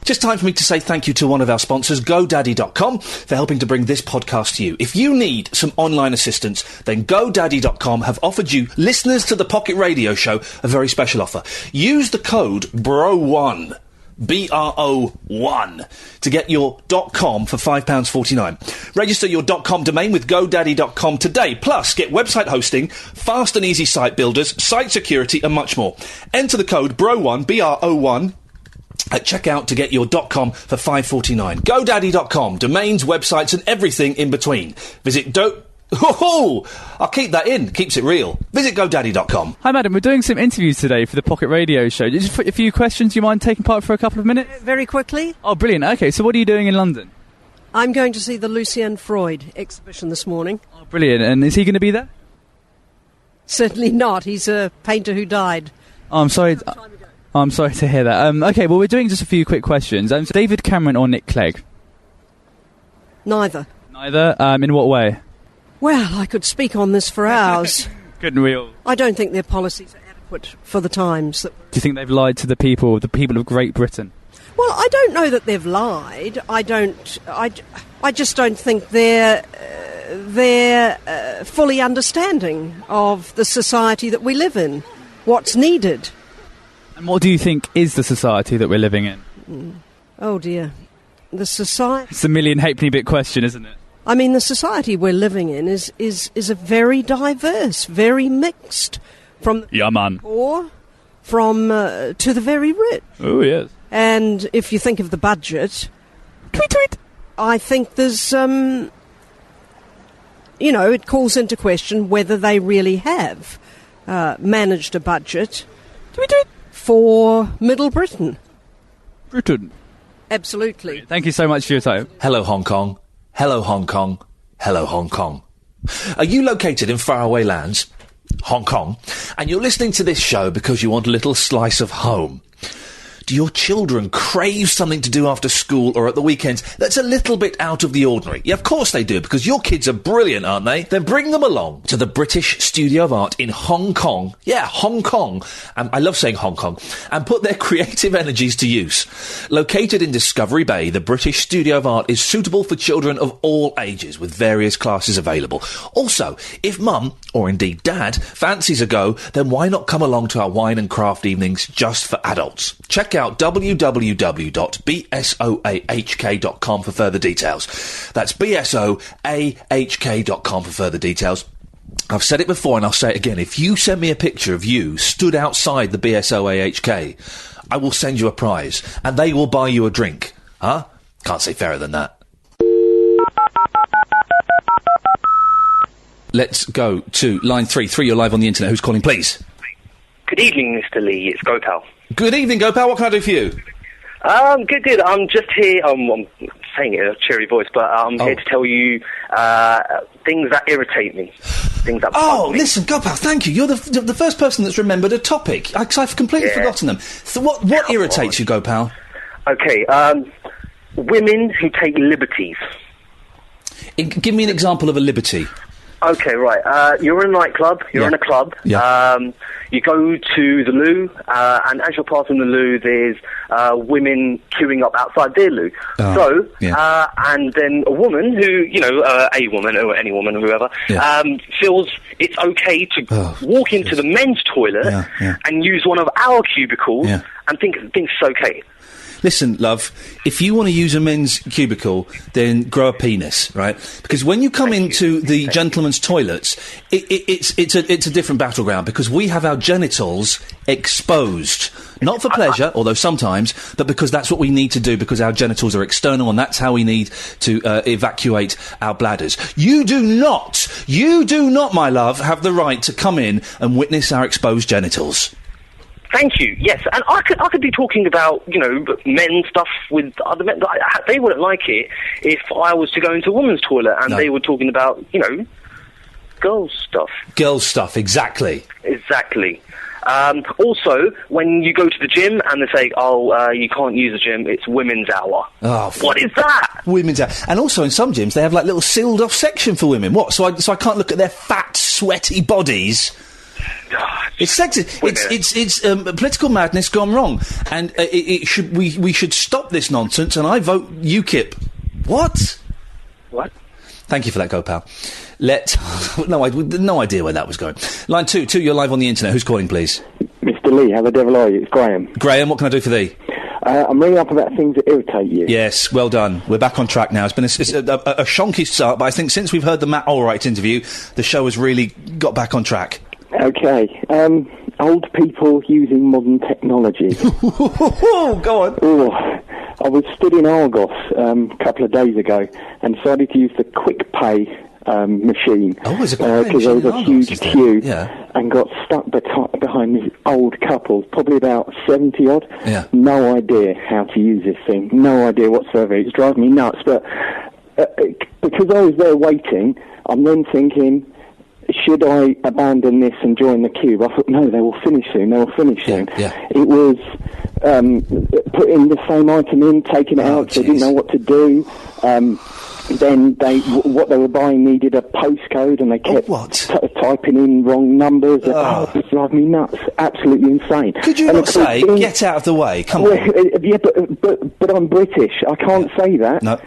Just time for me to say thank you to one of our sponsors, GoDaddy.com, for helping to bring this podcast to you. If you need some online assistance, then GoDaddy.com have offered you, listeners to the Pocket Radio Show, a very special offer. Use the code BRO1, BRO1, to get your .com for £5.49. Register your .com domain with GoDaddy.com today. Plus, get website hosting, fast and easy site builders, site security, and much more. Enter the code BRO1, BRO1, at checkout to get your .com for $5.49. GoDaddy.com, domains, websites and everything in between. Visit I'll keep that in. Keeps it real. Visit GoDaddy.com. Hi, madam. We're doing some interviews today for the Pocket Radio Show. Just a few questions. Do you mind taking part for a couple of minutes? Very quickly. Oh, brilliant. Okay, so what are you doing in London? I'm going to see the Lucien Freud exhibition this morning. Oh, brilliant. And is he going to be there? Certainly not. He's a painter who died. Oh, I'm sorry. I'm sorry to hear that. Okay, well, we're doing just a few quick questions. So David Cameron or Nick Clegg? Neither. Neither? In what way? Well, I could speak on this for hours. Couldn't we all? I don't think their policies are adequate for the times. Do you think they've lied to the people of Great Britain? Well, I don't know that they've lied. I just don't think they're fully understanding of the society that we live in, what's needed. And what do you think is the society that we're living in? Oh, dear. The society... It's a million halfpenny bit question, isn't it? I mean, the society we're living in is a very diverse, very mixed. From the poor, to the very rich. Oh, yes. And if you think of the budget... Tweet! I think there's, it calls into question whether they really have managed a budget... Tweet! For Middle Britain. Absolutely. Thank you so much for your time. Hello, Hong Kong. Hello, Hong Kong. Hello, Hong Kong. Are you located in faraway lands, Hong Kong, and you're listening to this show because you want a little slice of home? Do your children crave something to do after school or at the weekends that's a little bit out of the ordinary? Yeah, of course they do, because your kids are brilliant, aren't they? Then bring them along to the British Studio of Art in Hong Kong. Yeah, Hong Kong. I love saying Hong Kong. And put their creative energies to use. Located in Discovery Bay, the British Studio of Art is suitable for children of all ages, with various classes available. Also, if mum, or indeed dad, fancies a go, then why not come along to our wine and craft evenings just for adults? Check out www.bsoahk.com for further details. That's bsoahk.com for further details. I've said it before and I'll say it again. If you send me a picture of you stood outside the BSOAHK, I will send you a prize and they will buy you a drink. Huh? Can't say fairer than that. Let's go to line 3. 3, you're live on the internet. Who's calling, please? Good evening, Mr. Lee. It's Gopal. Good evening, Gopal. What can I do for you? Good. I'm just here. I'm saying it in a cheery voice, but I'm here to tell you things that irritate me. Things that bug me. Listen, Gopal, thank you. You're the first person that's remembered a topic. I've completely forgotten them. So what irritates you, Gopal? Okay, women who take liberties. Give me an example of a liberty. Okay, right. You're in a nightclub. You're in a club. Yeah. You go to the loo, and as you're passing the loo, there's women queuing up outside their loo. And then a woman who, a woman or any woman, whoever, feels it's okay to walk into the men's toilet and use one of our cubicles and think it's okay. Listen, love, if you want to use a men's cubicle, then grow a penis, right? Because when you come into the gentlemen's toilets, it's a different battleground, because we have our genitals exposed. Not for pleasure, although sometimes, but because that's what we need to do, because our genitals are external, and that's how we need to evacuate our bladders. You do not, my love, have the right to come in and witness our exposed genitals. Thank you. Yes, and I could be talking about, you know, men stuff with other men. They wouldn't like it if I was to go into a woman's toilet and they were talking about, you know, girls stuff. Girls stuff, exactly. Exactly. Also, when you go to the gym and they say, you can't use the gym, it's women's hour. Oh, what is that? Women's hour. And also in some gyms they have like little sealed off section for women. What? So I can't look at their fat, sweaty bodies. It's sexist. It's political madness gone wrong, and we should stop this nonsense. And I vote UKIP. What? What? Thank you for that, go pal. No idea where that was going. Line 2, you're live on the internet. Who's calling, please? Mr. Lee, how the devil are you? It's Graham. Graham, what can I do for thee? I'm ringing up about things that irritate you. Yes, well done. We're back on track now. It's been a shonky start, but I think since we've heard the Matt Allwright interview, the show has really got back on track. Okay, old people using modern technology. Go on. Oh, I was stood in Argos a couple of days ago and decided to use the Quick Pay machine. Oh, there's a Quick Pay because there was a huge queue, yeah. And got stuck behind this old couple, probably about 70 odd. Yeah. No idea how to use this thing. No idea whatsoever. It's driving me nuts. But because I was there waiting, I'm then thinking, should I abandon this and join the queue? I thought, no, they will finish soon. Yeah. It was putting the same item in, taking it out. They didn't know what to do. Then what they were buying needed a postcode, and they kept typing in wrong numbers. It drives me nuts. Absolutely insane. Could you not say, get out of the way? Come on. Yeah, but I'm British. I can't say that. No.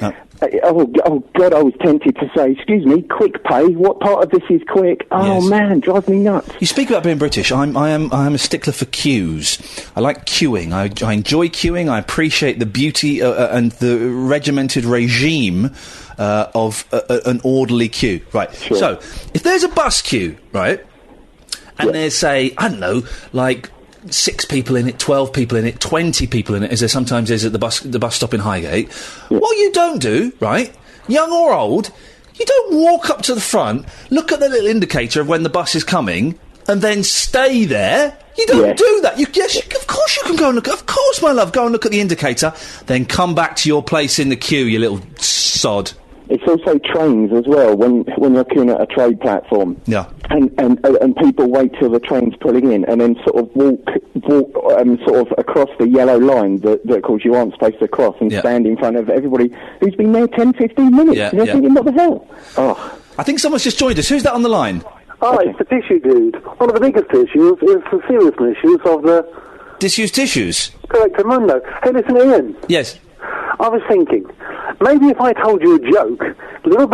Oh God, I was tempted to say, excuse me, Quick Pay, what part of this is quick? Oh Yes. man, drives me nuts. You speak about being British. I am a stickler for queues. I like queuing. I enjoy queuing. I appreciate the beauty and the regimented regime of an orderly queue. Right. Sure. So, if there's a bus queue, right, and there's, say, I don't know, like 6 people in it, 12 people in it, 20 people in it, as there sometimes is at the bus stop in Highgate. What you don't do, right, young or old, you don't walk up to the front, look at the little indicator of when the bus is coming, and then stay there. You don't do that. Of course you can go and look. Of course, my love, go and look at the indicator, then come back to your place in the queue, you little sod. It's also trains as well, when you're queuing at a trade platform. Yeah. And people wait till the train's pulling in and then sort of walk sort of across the yellow line that of course you aren't supposed to cross, and stand in front of everybody who's been there 10, 15 minutes. Yeah, and you're thinking, what the hell? Oh. I think someone's just joined us. Who's that on the line? Hi, it's the tissue dude. One of the biggest issues is the serious issues of the... Disused tissues? Correct, Mundo. Hey, listen, Ian. Yes. I was thinking, maybe if I told you a joke, it's a little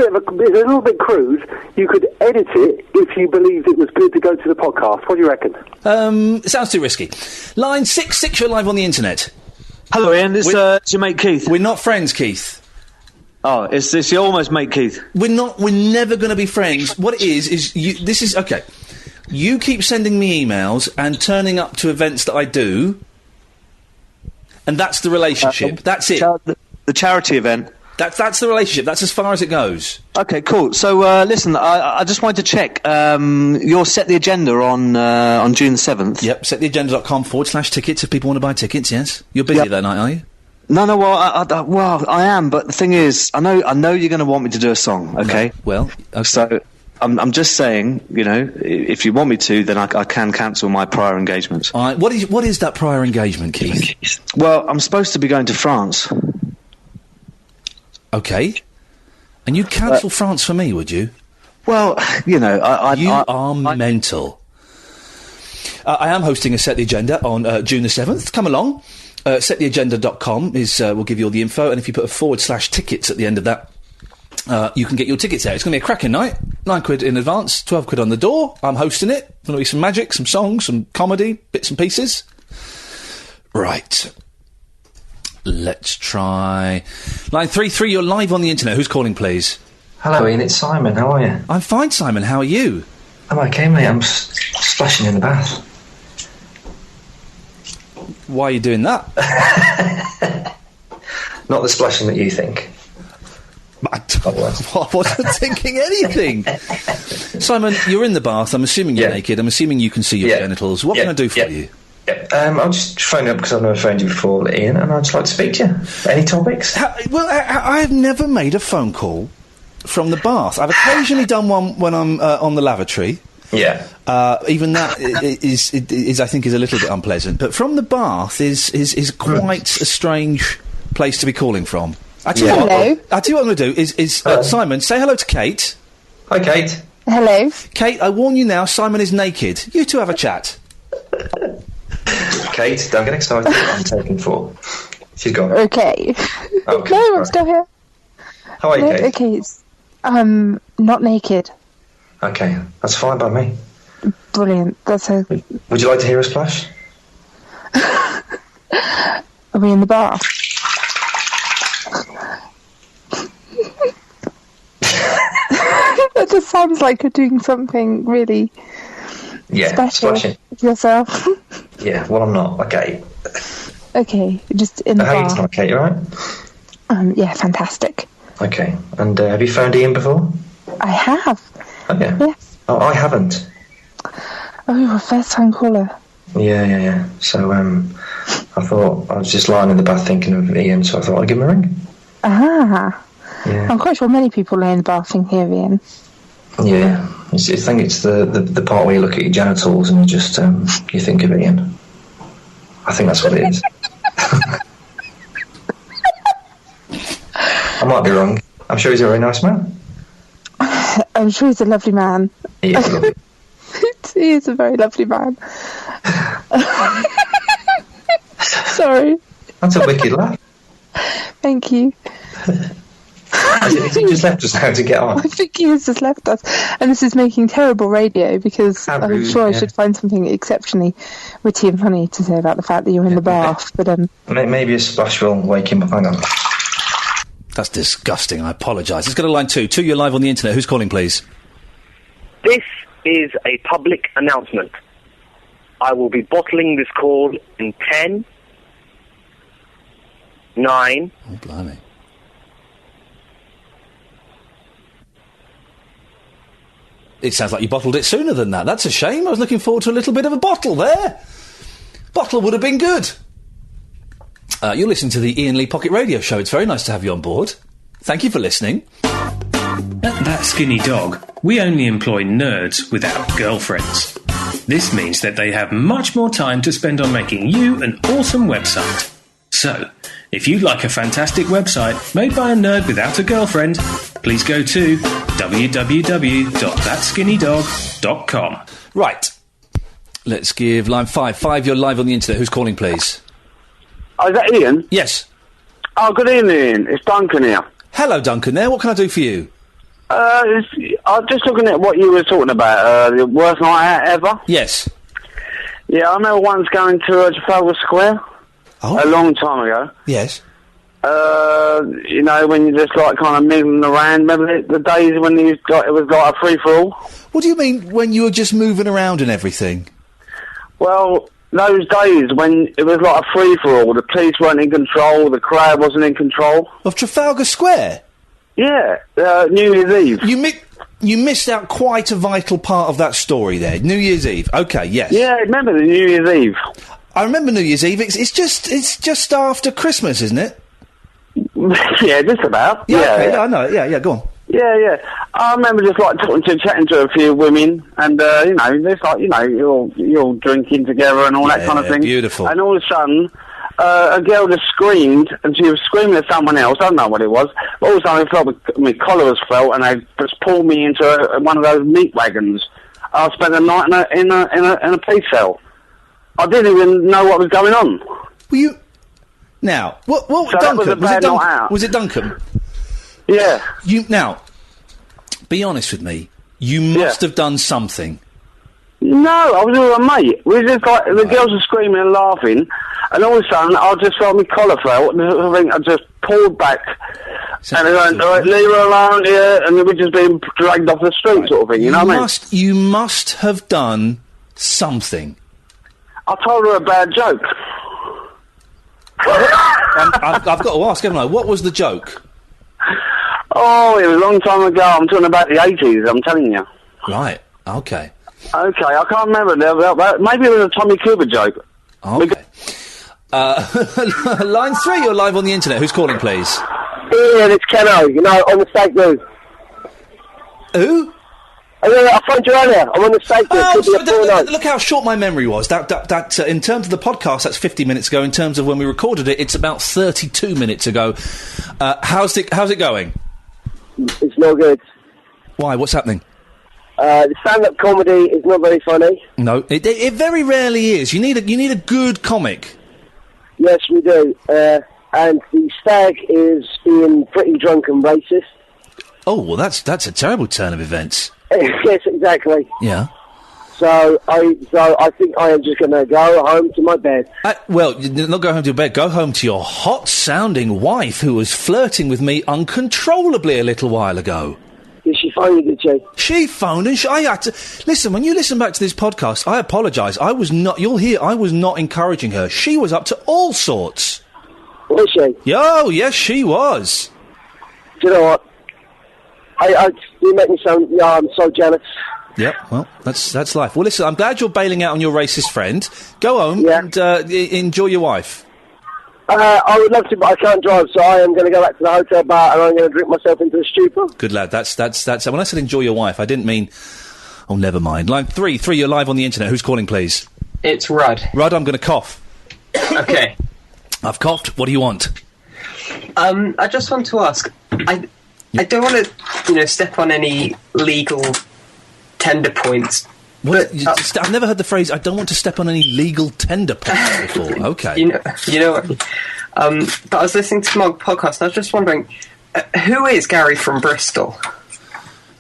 bit crude, you could edit it if you believed it was good to go to the podcast. What do you reckon? It sounds too risky. Line 6, you're live on the internet. Hello, Ian. It's your mate Keith. We're not friends, Keith. Oh, it's your almost mate Keith. We're never going to be friends. What it is this is, okay, you keep sending me emails and turning up to events that I do, and that's the relationship. That's it. The charity event. That's the relationship. That's as far as it goes. Okay, cool. So, listen, I just wanted to check. You'll set the agenda on June the 7th. Yep, settheagenda.com/tickets if people want to buy tickets, yes. You're busy that night, are you? No, well, I am, but the thing is, I know you're going to want me to do a song, okay? No. Well, okay. So, I'm just saying, you know, if you want me to, then I can cancel my prior engagements. All right, what is that prior engagement, Keith? Well, I'm supposed to be going to France. Okay. And you'd cancel France for me, would you? Well, you know, You are mental. I am hosting a Set the Agenda on June the 7th. Come along. Settheagenda.com will give you all the info, and if you put a /tickets at the end of that, you can get your tickets there. It's going to be a cracking night. £9 in advance, 12 quid on the door. I'm hosting it. There'll be some magic, some songs, some comedy, bits and pieces. Right. Let's try line 3, you're live on the internet. Who's calling, please? Hello, Ian, it's Simon. How are you? I'm fine, Simon. How are you? I'm okay, mate. I'm splashing in the bath. Why are you doing that? Not the splashing that you think. I wasn't thinking anything. Simon, you're in the bath. I'm assuming you're naked. I'm assuming you can see your genitals. What can I do for you? I'm just phoning up because I've never phoned you before, Ian, and I'd just like to speak to you. Any topics? I've never made a phone call from the bath. I've occasionally done one when I'm on the lavatory. Yeah. Even that is I think, is a little bit unpleasant. But from the bath is quite a strange place to be calling from. I tell you what I'm going to do is Simon, say hello to Kate. Hi, Kate. Hello. Kate, I warn you now, Simon is naked. You two have a chat. Kate, don't get excited. I'm taking 4. She's gone. Okay. Okay. No, I'm still here. How are you, Kate? Okay, not naked. Okay, that's fine by me. Brilliant. Would you like to hear a splash? Are we in the bath? That just sounds like you're doing something really special splashing. with yourself. Yeah, well, I'm not. Okay. Okay, just in the How are you bath. tonight, Kate, you alright? Yeah, fantastic. Okay, and have you phoned Ian before? I have. Oh, yeah? Yes. Oh, I haven't. Oh, you're a first-time caller. Yeah. So, I thought, I was just lying in the bath thinking of Ian, so I thought I'd give him a ring. Ah. Yeah. I'm quite sure many people lay in the bath thinking of Ian. Yeah. I think it's the part where you look at your genitals and you just, you think of Ian. I think that's what it is. I might be wrong. I'm sure he's a very nice man. I'm sure he's a lovely man. He is lovely. He is a very lovely man. Sorry. That's a wicked laugh. Thank you. Has he just left us now to get on? I think he has just left us. And this is making terrible radio because I'm sure I should find something exceptionally witty and funny to say about the fact that you're in the bath. But maybe a splash will wake him up. Hang on. That's disgusting. I apologise. Let's go to line 2. 2, you're live on the internet. Who's calling, please? This is a public announcement. I will be bottling this call in 10, 9... Oh, blimey. It sounds like you bottled it sooner than that. That's a shame. I was looking forward to a little bit of a bottle there. Bottle would have been good. You're listening to the Iain Lee Pocket Radio Show. It's very nice to have you on board. Thank you for listening. At That Skinny Dog, we only employ nerds without girlfriends. This means that they have much more time to spend on making you an awesome website. So, if you'd like a fantastic website made by a nerd without a girlfriend, please go to www.thatskinnydog.com. Right. Let's give line 5. 5, you're live on the internet. Who's calling, please? Oh, is that Ian? Yes. Oh, good evening. It's Duncan here. Hello, Duncan there. What can I do for you? I'm just looking at what you were talking about, the worst night out ever. Yes. Yeah, I remember once going to Trafalgar Square a long time ago. Yes. You know, when you just like kind of moving around. Remember the days when it was like a free-for-all? What do you mean, when you were just moving around and everything? Well, those days when it was like a free-for-all, the police weren't in control, the crowd wasn't in control. Of Trafalgar Square? Yeah, New Year's Eve. You missed out quite a vital part of that story there. New Year's Eve. Okay, yes. Yeah, remember the New Year's Eve? I remember New Year's Eve. It's just after Christmas, isn't it? Yeah, just about. Yeah, okay, I know. Yeah, go on. Yeah. I remember just like chatting to a few women, and you know, it's like you're all drinking together and all that kind of thing. Beautiful. And all of a sudden, a girl just screamed, and she was screaming at someone else. I don't know what it was. But all of a sudden, I felt my collar was felt, and they just pulled me into one of those meat wagons. I spent the night in a police cell. I didn't even know what was going on. Were you? Now, what so Duncan? Was it Duncan? Yeah. Now, be honest with me. You must have done something. No, I was with my mate. We were just like, the girls were screaming and laughing, and all of a sudden, I just felt my collar felt, and I just pulled back, and they went, all right, leave her alone here, and we're just being dragged off the street, sort of thing, you know what I mean? You must have done something. I told her a bad joke. I've got to ask, haven't I? What was the joke? Oh, it was a long time ago. I'm talking about the 80s, I'm telling you. Right, okay. Okay, I can't remember. Maybe it was a Tommy Cooper joke. Okay. Line 3, you're live on the internet. Who's calling, please? Ian, it's Keno, on the Steak News. Who? I phoned you earlier. I'm on the Steak News. Look how short my memory was. That in terms of the podcast, that's 50 minutes ago. In terms of when we recorded it, it's about 32 minutes ago. How's it going? It's no good. Why? What's happening? The stand-up comedy is not very funny. No, it very rarely is. You need a good comic. Yes, we do. And the stag is being pretty drunk and racist. Oh, well, that's a terrible turn of events. Yes, exactly. Yeah. So I think I am just going to go home to my bed. Well, not go home to your bed. Go home to your hot-sounding wife who was flirting with me uncontrollably a little while ago. Did she phone you, did she? She phoned and I had to... Listen, when you listen back to this podcast, I apologise. I was not... You'll hear I was not encouraging her. She was up to all sorts. Was she? Oh, yes, she was. Do you know what? You make me sound... Yeah, I'm so jealous. Yep, well, that's life. Well, listen, I'm glad you're bailing out on your racist friend. Go home and enjoy your wife. I would love to, but I can't drive, so I am going to go back to the hotel bar and I'm going to drink myself into a stupor. Good lad, that's... When I said enjoy your wife, I didn't mean... Oh, never mind. Line 3, you're live on the internet. Who's calling, please? It's Rudd. Rudd, I'm going to cough. Okay. I've coughed. What do you want? I just want to ask... I don't want to, step on any legal tender points. What? I've never heard the phrase, I don't want to step on any legal tender points before. Okay. You know what? But I was listening to my podcast and I was just wondering, who is Gary from Bristol?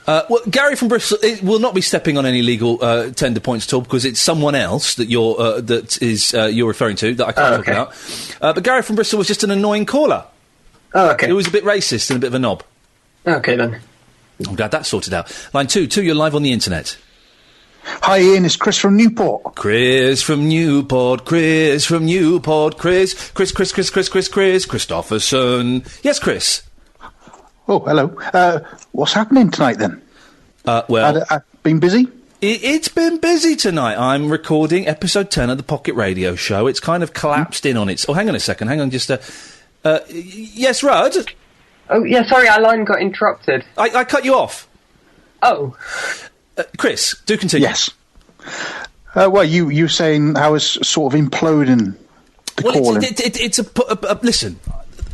Well, Gary from Bristol will not be stepping on any legal tender points at all because it's someone else that you're referring to that I can't talk about. But Gary from Bristol was just an annoying caller. Oh, okay. He was a bit racist and a bit of a knob. Okay, then. I'm glad that's sorted out. Line 2, you're live on the internet. Hi, Ian, it's Chris from Newport. Chris from Newport, Chris from Newport, Chris Christopherson. Yes, Chris. Oh, hello. What's happening tonight, then? Well... been busy? It's been busy tonight. I'm recording episode 10 of the Pocket Radio Show. It's kind of collapsed in on its... Oh, hang on a second. Hang on, just... yes, Rudd? Oh, yeah, sorry, our line got interrupted. I cut you off. Oh. Chris, do continue. Yes. Well, you saying how it's sort of imploding the calling. It's a listen,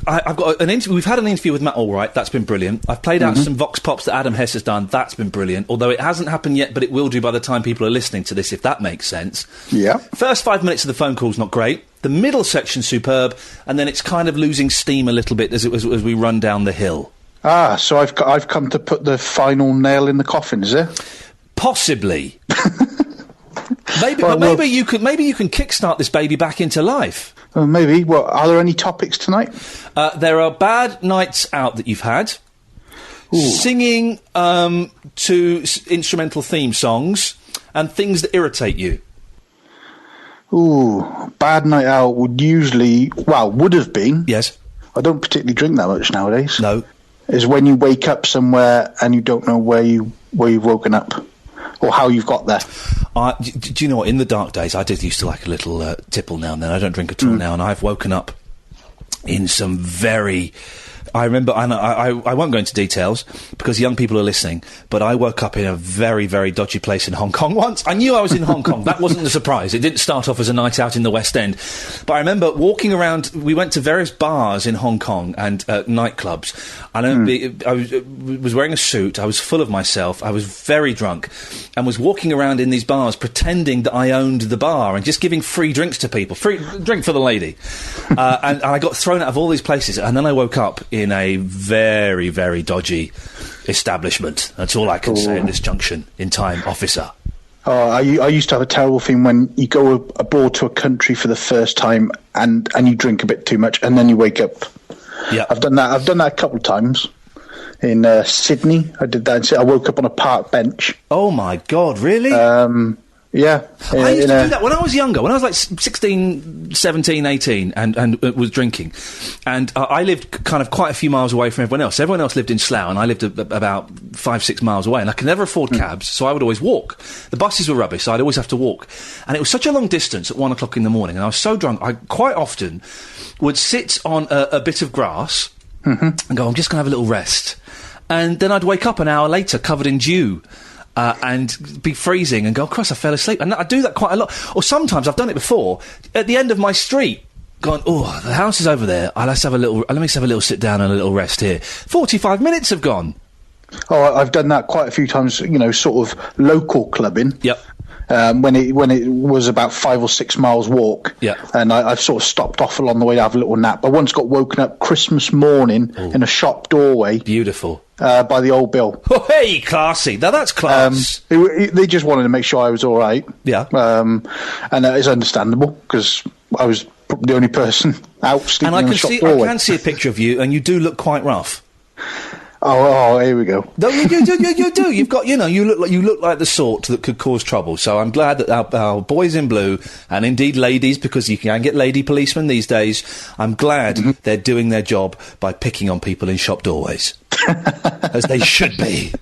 I've got an interview. We've had an interview with Matt Allwright. That's been brilliant. I've played out some Vox Pops that Adam Hess has done. That's been brilliant. Although it hasn't happened yet, but it will do by the time people are listening to this, if that makes sense. Yeah. First 5 minutes of the phone call's not great. The middle section's superb, and then it's kind of losing steam a little bit as we run down the hill. Ah, so I've come to put the final nail in the coffin, is it? Possibly. Maybe you can kickstart this baby back into life. Maybe. Well, are there any topics tonight? There are bad nights out that you've had. Ooh. Singing to instrumental theme songs and things that irritate you. Ooh, bad night out would have been. Yes. I don't particularly drink that much nowadays. No. Is when you wake up somewhere and you don't know where you've woken up. Or how you've got there. Do you know what? In the dark days, I did used to like a little tipple now and then. I don't drink at all now, and I've woken up in some very... I remember, and I won't go into details because young people are listening, but I woke up in a very, very dodgy place in Hong Kong once. I knew I was in Hong Kong. That wasn't a surprise. It didn't start off as a night out in the West End. But I remember walking around, we went to various bars in Hong Kong and nightclubs. And I was wearing a suit, I was full of myself, I was very drunk, and was walking around in these bars pretending that I owned the bar and just giving free drinks to people. Free drink for the lady. And I got thrown out of all these places, and then I woke up in a very, very dodgy establishment. That's all I can say at this junction in time, officer. Oh, I used to have a terrible thing when you go aboard to a country for the first time and you drink a bit too much and then you wake up. Yeah, I've done that a couple of times. In Sydney, I did that. I woke up on a park bench. Oh my God, really? Yeah. I used to do that when I was younger, when I was like 16, 17, 18 and was drinking. And I lived kind of quite a few miles away from everyone else. Everyone else lived in Slough and I lived about 5-6 miles away and I could never afford cabs, so I would always walk. The buses were rubbish, so I'd always have to walk. And it was such a long distance at 1 o'clock in the morning and I was so drunk, I quite often would sit on a bit of grass and go, I'm just going to have a little rest. And then I'd wake up an hour later covered in dew. And be freezing and go, oh, Christ, I fell asleep. And I do that quite a lot. Or sometimes, I've done it before, at the end of my street, gone, oh, the house is over there. Let me just have a little sit down and a little rest here. 45 minutes have gone. Oh, I've done that quite a few times, sort of local clubbing. Yep. When it was about 5 or 6 miles walk. Yeah. And I've sort of stopped off along the way to have a little nap. I once got woken up Christmas morning in a shop doorway. Beautiful. By the old Bill. Oh, hey, classy. Now that's class. They just wanted to make sure I was all right. Yeah. And that is understandable because I was the only person out sleeping in the shop doorway. I can see a picture of you, and you do look quite rough. Oh, here we go. No, you do. You've got, you look like the sort that could cause trouble. So I'm glad that our boys in blue, and indeed ladies, because you can get lady policemen these days, I'm glad they're doing their job by picking on people in shop doorways. As they should be.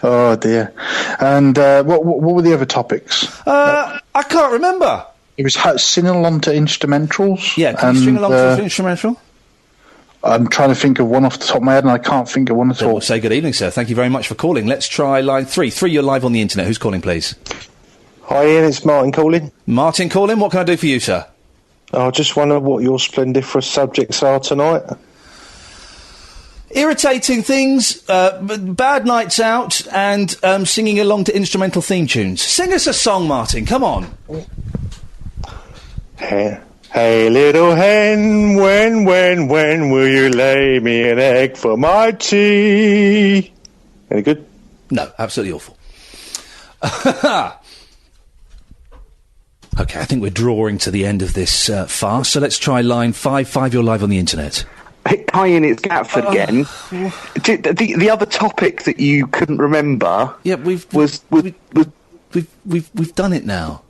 Oh, dear. And what were the other topics? I can't remember. It was singing along to instrumentals. Yeah, can you string along to an instrumental? I'm trying to think of one off the top of my head, and I can't think of one at all. We'll say good evening, sir. Thank you very much for calling. Let's try line 3. 3, you're live on the internet. Who's calling, please? Hi, Ian. It's Martin calling. Martin calling. What can I do for you, sir? I just wonder what your splendiferous subjects are tonight. Irritating things, bad nights out, and singing along to instrumental theme tunes. Sing us a song, Martin. Come on. Hey, little hen, when will you lay me an egg for my tea? Any good? No, absolutely awful. Okay, I think we're drawing to the end of this farce, so let's try line 5. 5, you're live on the internet. Hi, Ian, it's Gatford again. The other topic that you couldn't remember... Yeah, we've done it now.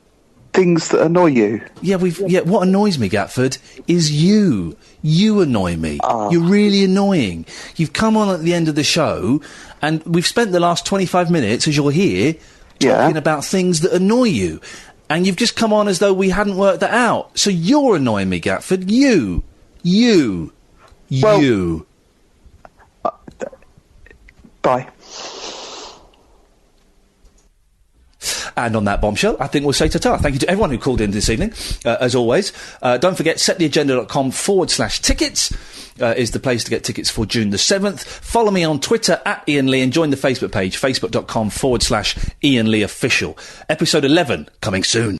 Things that annoy you. Yeah, what annoys me, Gatford, is you. You annoy me. You're really annoying. You've come on at the end of the show, and we've spent the last 25 minutes, as you're here, talking about things that annoy you. And you've just come on as though we hadn't worked that out. So you're annoying me, Gatford. You. Bye. And on that bombshell, I think we'll say ta-ta. Thank you to everyone who called in this evening, as always. Don't forget, settheagenda.com/tickets is the place to get tickets for June the 7th. Follow me on Twitter @Iain Lee and join the Facebook page, facebook.com/Iain Lee Official. Episode 11 coming soon.